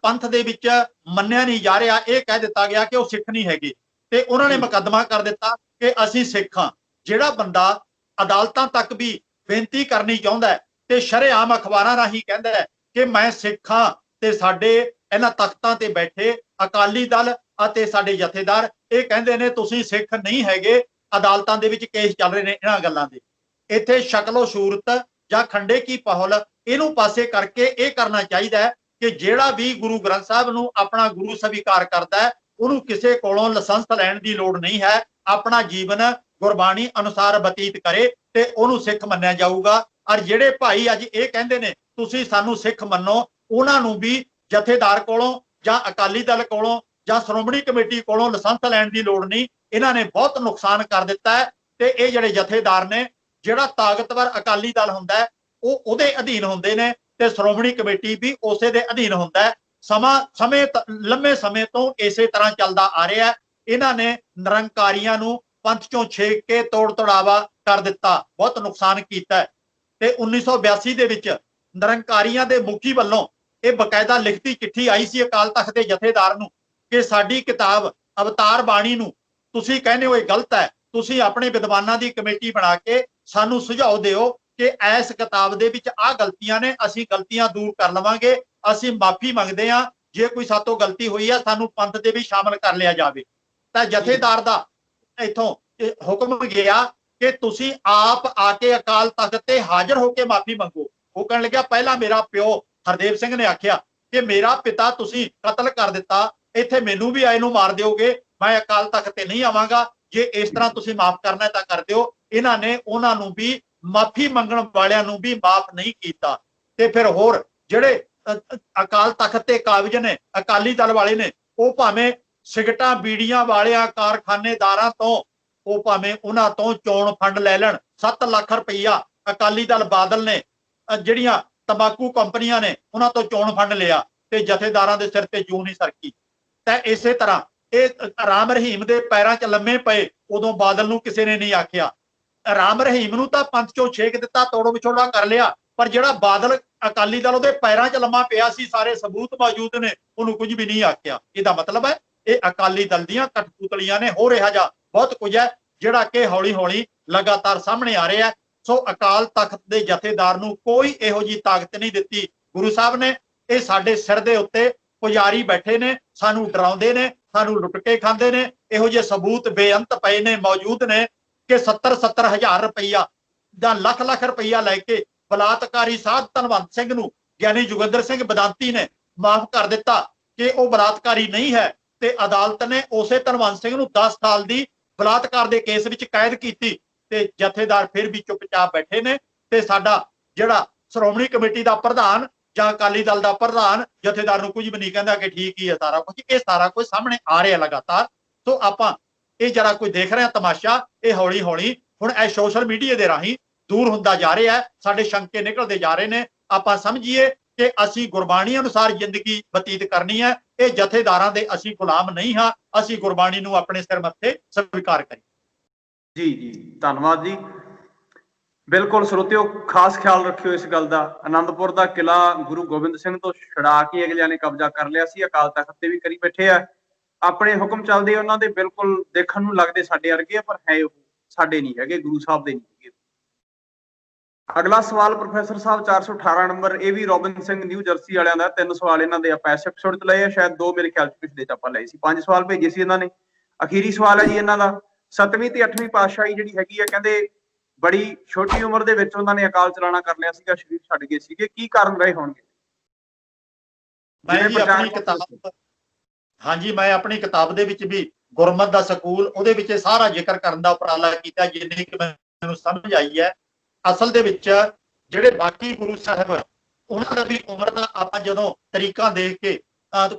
ਪੰਥ ਦੇ ਵਿੱਚ ਮੰਨਿਆ ਨਹੀਂ ਜਾ ਰਿਹਾ। ਇਹ ਕਹਿ ਦਿੱਤਾ ਗਿਆ ਕਿ ਉਹ ਸਿੱਖ ਨਹੀਂ ਹੈਗੇ, ਤੇ ਉਹਨਾਂ ਨੇ ਮੁਕੱਦਮਾ ਕਰ ਦਿੱਤਾ ਕਿ ਅਸੀਂ ਸਿੱਖ ਹਾਂ। ਜਿਹੜਾ ਬੰਦਾ ਅਦਾਲਤਾਂ ਤੱਕ ਵੀ ਬੇਨਤੀ ਕਰਨੀ ਚਾਹੁੰਦਾ ਤੇ ਸ਼ਰੇਆਮ ਅਖਬਾਰਾਂ ਰਾਹੀਂ ਕਹਿੰਦਾ ਹੈ ਕਿ ਮੈਂ ਸਿੱਖ ਹਾਂ, ਤੇ ਸਾਡੇ ਇਹਨਾਂ ਤਖਤਾਂ ਤੇ ਬੈਠੇ ਅਕਾਲੀ ਦਲ ਅਤੇ ਸਾਡੇ ਜਥੇਦਾਰ ਇਹ ਕਹਿੰਦੇ ਨੇ ਤੁਸੀਂ ਸਿੱਖ ਨਹੀਂ ਹੈਗੇ, ਅਦਾਲਤਾਂ ਦੇ ਵਿੱਚ ਕੇਸ ਚੱਲ ਰਹੇ ਨੇ ਇਹਨਾਂ ਗੱਲਾਂ ਦੇ। ਇੱਥੇ ਸ਼ਕਲੋ ਸੂਰਤ ਜਾਂ ਖੰਡੇ ਕੀ ਪਹਲ ਇਹਨੂੰ ਪਾਸੇ ਕਰਕੇ ਇਹ ਕਰਨਾ ਚਾਹੀਦਾ ਹੈ ਕਿ ਜਿਹੜਾ ਵੀ ਗੁਰੂ ਗ੍ਰੰਥ ਸਾਹਿਬ ਨੂੰ ਆਪਣਾ ਗੁਰੂ ਸਵੀਕਾਰ ਕਰਦਾ ਹੈ ਉਹਨੂੰ ਕਿਸੇ ਕੋਲੋਂ ਲਾਇਸੈਂਸ ਲੈਣ ਦੀ ਲੋੜ ਨਹੀਂ ਹੈ। ਆਪਣਾ ਜੀਵਨ ਗੁਰਬਾਣੀ ਅਨੁਸਾਰ ਬਤੀਤ ਕਰੇ ਤੇ ਉਹਨੂੰ ਸਿੱਖ ਮੰਨਿਆ ਜਾਊਗਾ। ਔਰ ਜਿਹੜੇ ਭਾਈ ਅੱਜ ਇਹ ਕਹਿੰਦੇ ਨੇ ਤੁਸੀਂ ਸਾਨੂੰ ਸਿੱਖ ਮੰਨੋ, ਉਹਨਾਂ ਨੂੰ ਵੀ ਜਥੇਦਾਰ ਕੋਲੋਂ ਜਾਂ ਅਕਾਲੀ ਦਲ ਕੋਲੋਂ ਜਾਂ ਸ਼੍ਰੋਮਣੀ ਕਮੇਟੀ ਕੋਲੋਂ ਲਾਇਸੈਂਸ ਲੈਣ ਦੀ ਲੋੜ ਨਹੀਂ। ਇਹਨਾਂ ਨੇ ਬਹੁਤ ਨੁਕਸਾਨ ਕਰ ਦਿੱਤਾ ਹੈ। ਤੇ ਇਹ ਜਿਹੜੇ ਜਥੇਦਾਰ ਨੇ, ਜਿਹੜਾ ਤਾਕਤਵਰ ਅਕਾਲੀ ਦਲ ਹੁੰਦਾ ਹੈ ਉਹ ਉਹਦੇ ਅਧੀਨ ਹੁੰਦੇ ਨੇ, ਤੇ ਸ਼੍ਰੋਮਣੀ ਕਮੇਟੀ ਵੀ ਉਸੇ ਦੇ ਅਧੀਨ ਹੁੰਦਾ ਹੈ। ਲੰਮੇ ਸਮੇਂ ਤੋਂ ਇਸੇ ਤਰ੍ਹਾਂ ਚੱਲਦਾ ਆ ਰਿਹਾ ਹੈ। ਇਹਨਾਂ ਨੇ ਨਿਰੰਕਾਰੀਆਂ ਨੂੰ ਪੰਥ ਚੋਂ ਛੇਕ ਕੇ ਤੋੜ ਤੜਾਵਾ ਕਰ ਦਿੱਤਾ, ਬਹੁਤ ਨੁਕਸਾਨ ਕੀਤਾ। ਤੇ 1982 ਦੇ ਵਿੱਚ ਨਿਰੰਕਾਰੀਆਂ ਦੇ ਮੁਖੀ ਵੱਲੋਂ ਇਹ ਬਕਾਇਦਾ ਲਿਖਤੀ ਚਿੱਠੀ ਆਈ ਸੀ ਅਕਾਲ ਤਖਤ ਦੇ ਜਥੇਦਾਰ ਨੂੰ ਕਿ ਸਾਡੀ ਕਿਤਾਬ ਅਵਤਾਰ ਬਾਣੀ ਨੂੰ ਤੁਸੀਂ ਕਹਿੰਦੇ ਹੋ ਇਹ ਗਲਤ ਹੈ, ਤੁਸੀਂ ਆਪਣੇ ਵਿਦਵਾਨਾਂ ਦੀ ਕਮੇਟੀ ਬਣਾ ਕੇ ਸਾਨੂੰ ਸੁਝਾਅ ਦਿਓ ਕਿ ਇਸ ਕਿਤਾਬ ਦੇ ਵਿੱਚ ਆਹ ਗਲਤੀਆਂ ਨੇ, ਅਸੀਂ ਗਲਤੀਆਂ ਦੂਰ ਕਰ ਲਵਾਂਗੇ, ਅਸੀਂ ਮਾਫੀ ਮੰਗਦੇ ਹਾਂ, ਜੇ ਕੋਈ ਸਾਤੋਂ ਗਲਤੀ ਹੋਈ ਹੈ ਸਾਨੂੰ ਪੰਥ ਦੇ ਵੀ ਸ਼ਾਮਲ ਕਰ ਲਿਆ ਜਾਵੇ। ਤਾਂ ਜਥੇਦਾਰ ਦਾ ਇਥੋਂ ਹੁਕਮ ਗਿਆ ਕਿ ਤੁਸੀਂ ਆਪ ਆ ਕੇ ਅਕਾਲ ਤਖਤ ਤੇ ਹਾਜ਼ਰ ਹੋ ਕੇ ਮਾਫੀ ਮੰਗੋ। ਉਹ ਕਹਿਣ ਲੱਗਿਆ ਪਹਿਲਾਂ ਮੇਰਾ ਪਿਓ ਹਰਦੇਵ ਸਿੰਘ ਨੇ ਆਖਿਆ ਕਿ ਮੇਰਾ ਪਿਤਾ ਤੁਸੀਂ ਕਤਲ ਕਰ ਦਿੱਤਾ, ਇੱਥੇ ਮੈਨੂੰ ਵੀ ਆਏ ਨੂੰ ਮਾਰ ਦਿਓਗੇ, ਮੈਂ ਅਕਾਲ ਤਖਤ ਤੇ ਨਹੀਂ ਆਵਾਂਗਾ, ਜੇ ਇਸ ਤਰ੍ਹਾਂ ਤੁਸੀਂ ਮਾਫ ਕਰਨਾ ਤਾਂ ਕਰ ਦਿਓ। ਇਹਨਾਂ ਨੇ ਉਹਨਾਂ ਨੂੰ ਵੀ ਮਾਫੀ ਮੰਗਣ ਵਾਲਿਆਂ ਨੂੰ ਵੀ ਮਾਫ ਨਹੀਂ ਕੀਤਾ। ਤੇ ਫਿਰ ਹੋਰ ਜਿਹੜੇ ਅਕਾਲ ਤਖਤ ਤੇ ਕਾਬਜ ਨੇ, ਅਕਾਲੀ ਦਲ ਵਾਲੇ ਨੇ, ਉਹ ਭਾਵੇਂ ਸਿਗਟਾਂ ਬੀੜੀਆਂ ਵਾਲਿਆਂ ਕਾਰਖਾਨੇਦਾਰਾਂ ਤੋਂ, ਉਹ ਭਾਵੇਂ ਉਹਨਾਂ ਤੋਂ ਚੋਣ ਫੰਡ ਲੈ ਲੈਣ, 7 ਲੱਖ ਰੁਪਈਆ ਅਕਾਲੀ ਦਲ ਬਾਦਲ ਨੇ ਜਿਹੜੀਆਂ ਤੰਬਾਕੂ ਕੰਪਨੀਆਂ ਨੇ ਉਹਨਾਂ ਤੋਂ ਚੋਣ ਫੰਡ ਲਿਆ ਤੇ ਜਥੇਦਾਰਾਂ ਦੇ ਸਿਰ ਤੇ ਜੂੰ ਨਹੀਂ ਸਰਕੀ। ਤਾਂ ਇਸੇ ਤਰ੍ਹਾਂ ਇਹ ਰਾਮ ਰਹੀਮ ਦੇ ਪੈਰਾਂ 'ਚ ਲੰਮੇ ਪਏ, ਉਦੋਂ ਬਾਦਲ ਨੂੰ ਕਿਸੇ ਨੇ ਨਹੀਂ ਆਖਿਆ। ਰਾਮ ਰਹੀਮ ਨੂੰ ਤਾਂ ਪੰਥ ਚੋਂ ਛੇਕ ਦਿੱਤਾ, ਤੋੜੋ ਵਿਛੋੜਾ ਕਰ ਲਿਆ, ਪਰ ਜਿਹੜਾ ਬਾਦਲ ਅਕਾਲੀ ਦਲ ਉਹਦੇ ਪੈਰਾਂ 'ਚ ਲੰਮਾ ਪਿਆ ਸੀ, ਸਾਰੇ ਸਬੂਤ ਮੌਜੂਦ ਨੇ, ਉਹਨੂੰ ਕੁਝ ਵੀ ਨਹੀਂ ਆਖਿਆ। ਇਹਦਾ ਮਤਲਬ ਹੈ ਇਹ ਅਕਾਲੀ ਦਲ ਦੀਆਂ ਕਠਪੁਤਲੀਆਂ ਨੇ। ਹੋ ਰਿਹਾ ਜਾ ਬਹੁਤ ਕੁਝ ਹੈ ਜਿਹੜਾ ਕਿ ਹੌਲੀ ਹੌਲੀ ਲਗਾਤਾਰ ਸਾਹਮਣੇ ਆ ਰਿਹਾ। ਸੋ ਅਕਾਲ ਤਖਤ ਦੇ ਜਥੇਦਾਰ ਨੂੰ ਕੋਈ ਇਹੋ ਜੀ ਤਾਕਤ ਨਹੀਂ ਦਿੱਤੀ ਗੁਰੂ ਸਾਹਿਬ ਨੇ। ਇਹ ਸਾਡੇ ਸਿਰ ਦੇ ਉੱਤੇ ਪੁਜਾਰੀ ਬੈਠੇ ਨੇ, ਸਾਨੂੰ ਡਰਾਉਂਦੇ ਨੇ, ਸਾਨੂੰ ਲੁੱਟ ਕੇ ਖਾਂਦੇ ਨੇ। ਇਹੋ ਜਿਹੇ ਸਬੂਤ ਬੇਅੰਤ ਪਏ ਨੇ, ਮੌਜੂਦ ਨੇ ਕਿ 70-70 ਹਜ਼ਾਰ ਰੁਪਈਆ ਜਾਂ ਲੱਖ ਰੁਪਈਆ ਲੈ ਕੇ ਬਲਾਤਕਾਰੀ ਸਾਧ ਧਨਵੰਤ ਸਿੰਘ ਨੂੰ ਗਿਆਨੀ ਜੋਗਿੰਦਰ ਸਿੰਘ ਬਦਾਂਤੀ ਨੇ ਮਾਫ ਕਰ ਦਿੱਤਾ ਕਿ ਉਹ ਬਲਾਤਕਾਰੀ ਨਹੀਂ ਹੈ, ਤੇ ਅਦਾਲਤ ਨੇ ਉਸੇ ਧਨਵੰਤ ਸਿੰਘ ਨੂੰ 10 ਸਾਲ ਦੀ ਬਲਾਤਕਾਰ ਦੇ ਕੇਸ ਵਿੱਚ ਕੈਦ ਕੀਤੀ, ਤੇ ਜਥੇਦਾਰ ਫਿਰ ਵੀ ਚੁੱਪਚਾਪ ਬੈਠੇ ਨੇ। ਤੇ ਸਾਡਾ ਜਿਹੜਾ ਸ਼੍ਰੋਮਣੀ ਕਮੇਟੀ ਦਾ ਪ੍ਰਧਾਨ ਜਾਂ ਅਕਾਲੀ ਦਲ ਦਾ ਪ੍ਰਧਾਨ ਜਥੇਦਾਰ ਨੂੰ ਕੁਝ ਵੀ ਨਹੀਂ ਕਹਿੰਦਾ ਕਿ ਠੀਕ ਹੀ ਹੈ ਸਾਰਾ ਕੁਝ। ਇਹ ਸਾਰਾ ਕੁਝ ਸਾਹਮਣੇ ਆ ਰਿਹਾ ਲਗਾਤਾਰ। ਸੋ ਆਪਾਂ ਇਹ ਜਿਹੜਾ ਕੋਈ ਦੇਖ ਰਿਹਾ ਤਮਾਸ਼ਾ, ਇਹ ਹੌਲੀ ਹੌਲੀ ਹੁਣ ਇਹ ਸੋਸ਼ਲ ਮੀਡੀਆ ਦੇ ਰਾਹੀਂ ਦੂਰ ਹੁੰਦਾ ਜਾ ਰਿਹਾ ਹੈ, ਸਾਡੇ ਸ਼ੰਕੇ ਨਿਕਲਦੇ ਜਾ ਰਹੇ ਨੇ। ਆਪਾਂ ਸਮਝੀਏ ਕਿ ਅਸੀਂ ਗੁਰਬਾਣੀ ਅਨੁਸਾਰ ਜ਼ਿੰਦਗੀ ਬਤੀਤ ਕਰਨੀ ਹੈ, ਇਹ ਜਥੇਦਾਰਾਂ ਦੇ ਅਸੀਂ ਗੁਲਾਮ ਨਹੀਂ ਹਾਂ, ਅਸੀਂ ਗੁਰਬਾਣੀ ਨੂੰ ਆਪਣੇ ਸਿਰ ਮੱਥੇ ਸਵੀਕਾਰ ਕਰੀਏ। ਜੀ ਜੀ, ਧੰਨਵਾਦ ਜੀ। ਬਿਲਕੁਲ ਸਰੋਤਿਓ, ਖਾਸ ਖਿਆਲ ਰੱਖਿਓ ਇਸ ਗੱਲ ਦਾ। ਆਨੰਦਪੁਰ ਦਾ ਕਿਲਾ ਗੁਰੂ ਗੋਬਿੰਦ ਸਿੰਘ ਤੋਂ ਛੁਡਾ ਕੇ ਅਗਲਿਆਂ ਨੇ ਕਬਜ਼ਾ ਕਰ ਲਿਆ ਸੀ, ਅਕਾਲ ਤਖਤ ਤੇ ਵੀ ਕਰੀ ਬੈਠੇ ਆ। ਆਪਣੇ ਹੁਕਮ ਚੱਲਦੇ ਉਹਨਾਂ ਦੇ, ਬਿਲਕੁਲ ਦੇਖਣ ਨੂੰ ਲੱਗਦੇ ਸਾਡੇ ਵਰਗੇ ਆ, ਪਰ ਹੈ ਉਹ ਸਾਡੇ ਨਹੀਂ ਹੈਗੇ, ਗੁਰੂ ਸਾਹਿਬ ਦੇ ਨਹੀਂ ਹੈਗੇ। ਅਗਲਾ ਸਵਾਲ ਪ੍ਰੋਫੈਸਰ ਸਾਹਿਬ 418 ਨੰਬਰ, ਇਹ ਵੀ ਰੋਬਿਨ ਸਿੰਘ ਨਿਊ ਜਰਸੀ ਵਾਲਿਆਂ ਦਾ। 3 ਸਵਾਲ ਇਹਨਾਂ ਦੇ ਆਪਾਂ ਇਸ ਐਪੀਸੋਡ 'ਚ ਲਏ ਆ, ਸ਼ਾਇਦ 2 ਮੇਰੇ ਖਿਆਲ 'ਚ ਪਿਛਲੇ 'ਚ ਆਪਾਂ ਲਏ ਸੀ। 5 ਸਵਾਲ ਭੇਜੇ ਸੀ ਇਹਨਾਂ ਨੇ। ਅਖੀਰੀ ਸਵਾਲ ਹੈ ਜੀ ਇਹਨਾਂ ਦਾ, 7ਵੀਂ ਤੇ 8ਵੀਂ ਪਾਤਸ਼ਾਹੀ ਜਿਹੜੀ ਹੈਗੀ ਆ, ਕਹਿੰਦੇ ਬੜੀ ਛੋਟੀ ਉਮਰ ਦੇ ਵਿੱਚ ਉਹਨਾਂ ਨੇ ਅਕਾਲ ਚਲਾਣਾ ਕਰ ਲਿਆ ਸੀਗਾ, ਸਰੀਰ ਛੱਡ ਗਏ ਸੀਗੇ, ਕੀ ਕਾਰਨ ਰਹੇ ਹੋਣਗੇ? ਮੈਂ ਜੀ ਆਪਣੀ ਕਿਤਾਬ, ਹਾਂਜੀ ਮੈਂ ਆਪਣੀ ਕਿਤਾਬ ਦੇ ਵਿੱਚ ਵੀ ਗੁਰਮਤ ਦਾ ਸਕੂਲ, ਉਹਦੇ ਵਿੱਚ ਸਾਰਾ ਜ਼ਿਕਰ ਕਰਨ ਦਾ ਉਪਰਾਲਾ ਕੀਤਾ ਜਿੰਨੀ ਕਿ ਮੈਨੂੰ ਸਮਝ ਆਈ ਹੈ। ਅਸਲ ਦੇ ਵਿੱਚ ਜਿਹੜੇ ਬਾਕੀ ਗੁਰੂ ਸਾਹਿਬ ਉਹਨਾਂ ਦਾ ਵੀ ਉਮਰ ਦਾ ਆਪਾਂ ਜਦੋਂ ਤਰੀਕਾਂ ਦੇਖ ਕੇ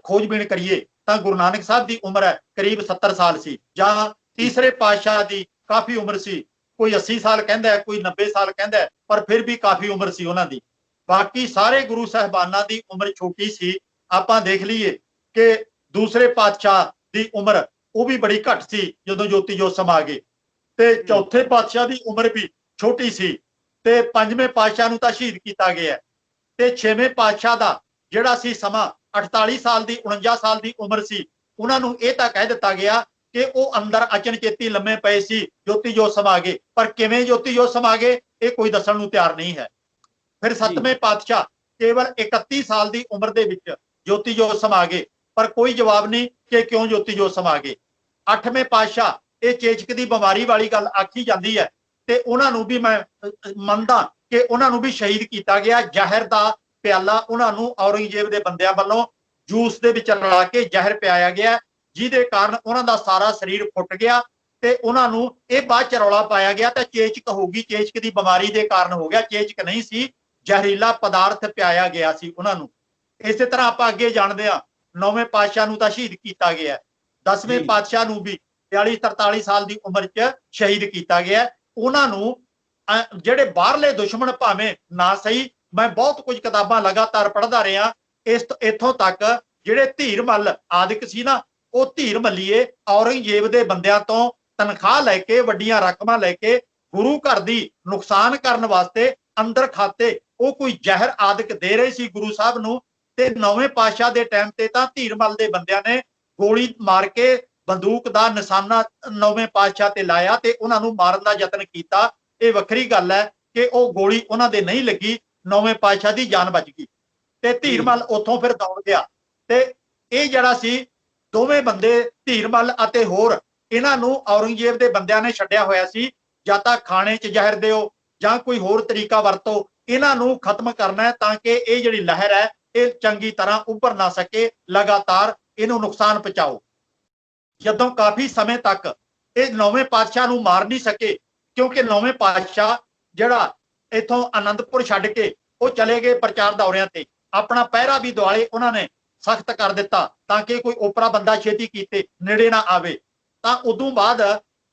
ਖੋਜਬੀਨ ਕਰੀਏ ਤਾਂ ਗੁਰੂ ਨਾਨਕ ਸਾਹਿਬ ਦੀ ਉਮਰ ਹੈ ਕਰੀਬ 70 ਸਾਲ ਸੀ, ਜਾਂ ਤੀਸਰੇ ਪਾਤਸ਼ਾਹ ਦੀ ਕਾਫੀ ਉਮਰ ਸੀ, ਕੋਈ 80 ਸਾਲ ਕਹਿੰਦਾ, ਕੋਈ 90 ਸਾਲ ਕਹਿੰਦਾ, ਪਰ ਫਿਰ ਵੀ ਕਾਫੀ ਉਮਰ ਸੀ ਉਹਨਾਂ ਦੀ। ਬਾਕੀ ਸਾਰੇ ਗੁਰੂ ਸਾਹਿਬਾਨਾਂ ਦੀ ਉਮਰ ਛੋਟੀ ਸੀ। ਆਪਾਂ ਦੇਖ ਲਈਏ ਕਿ ਦੂਸਰੇ ਪਾਤਸ਼ਾਹ ਦੀ ਉਮਰ ਉਹ ਵੀ ਬੜੀ ਘੱਟ ਸੀ ਜਦੋਂ ਜੋਤੀ ਜੋਤ ਸਮਾ ਗਏ, ਤੇ ਚੌਥੇ ਪਾਤਸ਼ਾਹ ਦੀ ਉਮਰ ਵੀ ਛੋਟੀ ਸੀ, ਤੇ ਪੰਜਵੇਂ ਪਾਤਸ਼ਾਹ ਨੂੰ ਤਾਂ ਸ਼ਹੀਦ ਕੀਤਾ ਗਿਆ, ਤੇ ਛੇਵੇਂ ਪਾਤਸ਼ਾਹ ਦਾ ਜਿਹੜਾ ਸੀ ਸਮਾਂ 48 ਸਾਲ ਦੀ 49 ਸਾਲ ਦੀ ਉਮਰ ਸੀ, ਉਹਨਾਂ ਨੂੰ ਇਹ ਤਾਂ ਕਹਿ ਦਿੱਤਾ ਗਿਆ ਕਿ ਉਹ ਅੰਦਰ ਅਚਨਚੇਤੀ ਲੰਮੇ ਪਏ ਸੀ, ਜੋਤੀ ਜੋਤ ਸਮਾ ਗਏ, ਪਰ ਕਿਵੇਂ ਜੋਤੀ ਜੋਤ ਸਮਾ ਗਏ ਇਹ ਕੋਈ ਦੱਸਣ ਨੂੰ ਤਿਆਰ ਨਹੀਂ ਹੈ। ਫਿਰ 7ਵੇਂ ਪਾਤਸ਼ਾਹ ਕੇਵਲ 31 ਸਾਲ ਦੀ ਉਮਰ ਦੇ ਵਿੱਚ ਜੋਤੀ ਜੋਤ ਸਮਾ ਗਏ, ਪਰ ਕੋਈ ਜਵਾਬ ਨਹੀਂ ਕਿ ਕਿਉਂ ਜੋਤੀ ਜੋਤ ਸਮਾ ਗਏ। 8ਵੇਂ ਪਾਤਸ਼ਾਹ, ਇਹ ਚੇਚਕ ਦੀ ਬਿਮਾਰੀ ਵਾਲੀ ਗੱਲ ਆਖੀ ਜਾਂਦੀ ਹੈ, ਤੇ ਉਹਨਾਂ ਨੂੰ ਵੀ ਮੈਂ ਮੰਨਦਾ ਕਿ ਉਹਨਾਂ ਨੂੰ ਵੀ ਸ਼ਹੀਦ ਕੀਤਾ ਗਿਆ। ਜ਼ਹਿਰ ਦਾ ਪਿਆਲਾ ਉਹਨਾਂ ਨੂੰ ਔਰੰਗਜ਼ੇਬ ਦੇ ਬੰਦਿਆਂ ਵੱਲੋਂ ਜੂਸ ਦੇ ਵਿੱਚ ਰਲਾ ਕੇ ਜ਼ਹਿਰ ਪਿਆਇਆ ਗਿਆ, ਜਿਹਦੇ ਕਾਰਨ ਉਹਨਾਂ ਦਾ ਸਾਰਾ ਸਰੀਰ ਫੁੱਟ ਗਿਆ, ਤੇ ਉਹਨਾਂ ਨੂੰ ਇਹ ਬਾਅਦ ਚ ਰੌਲਾ ਪਾਇਆ ਗਿਆ ਤਾਂ ਚੇਚਕ ਹੋਊਗੀ, ਚੇਚਕ ਦੀ ਬਿਮਾਰੀ ਦੇ ਕਾਰਨ ਹੋ ਗਿਆ, ਚੇਚਕ ਨਹੀਂ ਸੀ, ਜ਼ਹਿਰੀਲਾ ਪਦਾਰਥ ਪਿਆਇਆ ਗਿਆ ਸੀ ਉਹਨਾਂ ਨੂੰ। ਇਸੇ ਤਰ੍ਹਾਂ ਆਪਾਂ ਅੱਗੇ ਜਾਣਦੇ ਹਾਂ, 9ਵੇਂ ਪਾਤਸ਼ਾਹ ਨੂੰ ਤਾਂ ਸ਼ਹੀਦ ਕੀਤਾ ਗਿਆ, 10ਵੇਂ ਪਾਤਸ਼ਾਹ ਨੂੰ ਵੀ 43-43 ਸਾਲ ਦੀ ਉਮਰ 'ਚ ਸ਼ਹੀਦ ਕੀਤਾ ਗਿਆ। ਉਹਨਾਂ ਨੂੰ ਜਿਹੜੇ ਬਾਹਰਲੇ ਦੁਸ਼ਮਣ ਭਾਵੇਂ ਨਾ ਸਹੀ, ਮੈਂ ਬਹੁਤ ਕੁਝ ਕਿਤਾਬਾਂ ਲਗਾਤਾਰ ਪੜ੍ਹਦਾ ਰਿਹਾ, ਇੱਥੋਂ ਤੱਕ ਜਿਹੜੇ ਧੀਰ ਮੱਲ ਆਦਿਕ ਸੀ ਨਾ, ਉਹ ਧੀਰ ਮੱਲੀਏ ਔਰੰਗਜ਼ੇਬ ਦੇ ਬੰਦਿਆਂ ਤੋਂ ਤਨਖਾਹ ਲੈ ਕੇ ਵੱਡੀਆਂ ਰਕਮਾਂ ਲੈ ਕੇ ਗੁਰੂ ਘਰ ਦੀ ਨੁਕਸਾਨ ਕਰਨ ਵਾਸਤੇ ਅੰਦਰ ਖਾਤੇ ਉਹ ਕੋਈ ਜ਼ਹਿਰ ਆਦਿਕ ਦੇ ਰਹੇ ਸੀ ਗੁਰੂ ਸਾਹਿਬ ਨੂੰ। ਤੇ ਨੌਵੇਂ ਪਾਤਸ਼ਾਹ ਦੇ ਟਾਈਮ ਤੇ ਤਾਂ ਧੀਰਮਲ ਦੇ ਬੰਦਿਆਂ ਨੇ ਗੋਲੀ ਮਾਰ ਕੇ ਬੰਦੂਕ ਦਾ ਨਿਸ਼ਾਨਾ ਨੌਵੇਂ ਪਾਤਸ਼ਾਹ ਤੇ ਲਾਇਆ ਤੇ ਉਹਨਾਂ ਨੂੰ ਮਾਰਨ ਦਾ ਯਤਨ ਕੀਤਾ। ਇਹ ਵੱਖਰੀ ਗੱਲ ਹੈ ਕਿ ਉਹ ਗੋਲੀ ਉਹਨਾਂ ਦੇ ਨਹੀਂ ਲੱਗੀ, ਨੌਵੇਂ ਪਾਤਸ਼ਾਹ ਦੀ ਜਾਨ ਬਚ ਗਈ ਤੇ ਧੀਰਮਲ ਉੱਥੋਂ ਫਿਰ ਦੌੜ ਗਿਆ। ਤੇ ਇਹ ਜਿਹੜਾ ਸੀ ਦੋਵੇਂ ਬੰਦੇ ਧੀਰਮਲ ਅਤੇ ਹੋਰ ਇਹਨਾਂ ਨੂੰ ਔਰੰਗਜ਼ੇਬ ਦੇ ਬੰਦਿਆਂ ਨੇ ਛੱਡਿਆ ਹੋਇਆ ਸੀ, ਜਾਂ ਤਾਂ ਖਾਣੇ 'ਚ ਜ਼ਹਿਰ ਦਿਓ ਜਾਂ ਕੋਈ ਹੋਰ ਤਰੀਕਾ ਵਰਤੋ, ਇਹਨਾਂ ਨੂੰ ਖਤਮ ਕਰਨਾ ਹੈ ਤਾਂ ਕਿ ਇਹ ਜਿਹੜੀ ਲਹਿਰ ਹੈ ਇਹ ਚੰਗੀ ਤਰ੍ਹਾਂ ਉੱਭਰ ਨਾ ਸਕੇ, ਲਗਾਤਾਰ ਇਹਨੂੰ ਨੁਕਸਾਨ ਪਹੁੰਚਾਓ। ਜਦੋਂ ਕਾਫੀ ਸਮੇਂ ਤੱਕ ਇਹ ਨੌਵੇਂ ਪਾਤਸ਼ਾਹ ਨੂੰ ਮਾਰ ਨਹੀਂ ਸਕੇ, ਕਿਉਂਕਿ ਨੌਵੇਂ ਪਾਤਸ਼ਾਹ ਜਿਹੜਾ ਇਥੋਂ ਆਨੰਦਪੁਰ ਛੱਡ ਕੇ ਉਹ ਚਲੇ ਗਏ ਪ੍ਰਚਾਰ ਦੌਰਿਆਂ ਤੇ, ਆਪਣਾ ਪਹਿਰਾ ਵੀ ਦੁਆਲੇ ਉਹਨਾਂ ਨੇ ਸਖਤ ਕਰ ਦਿੱਤਾ ਤਾਂ ਕਿ ਕੋਈ ਓਪਰਾ ਬੰਦਾ ਛੇਤੀ ਕੀਤੇ ਨੇੜੇ ਨਾ ਆਵੇ। ਤਾਂ ਉਦੋਂ ਬਾਅਦ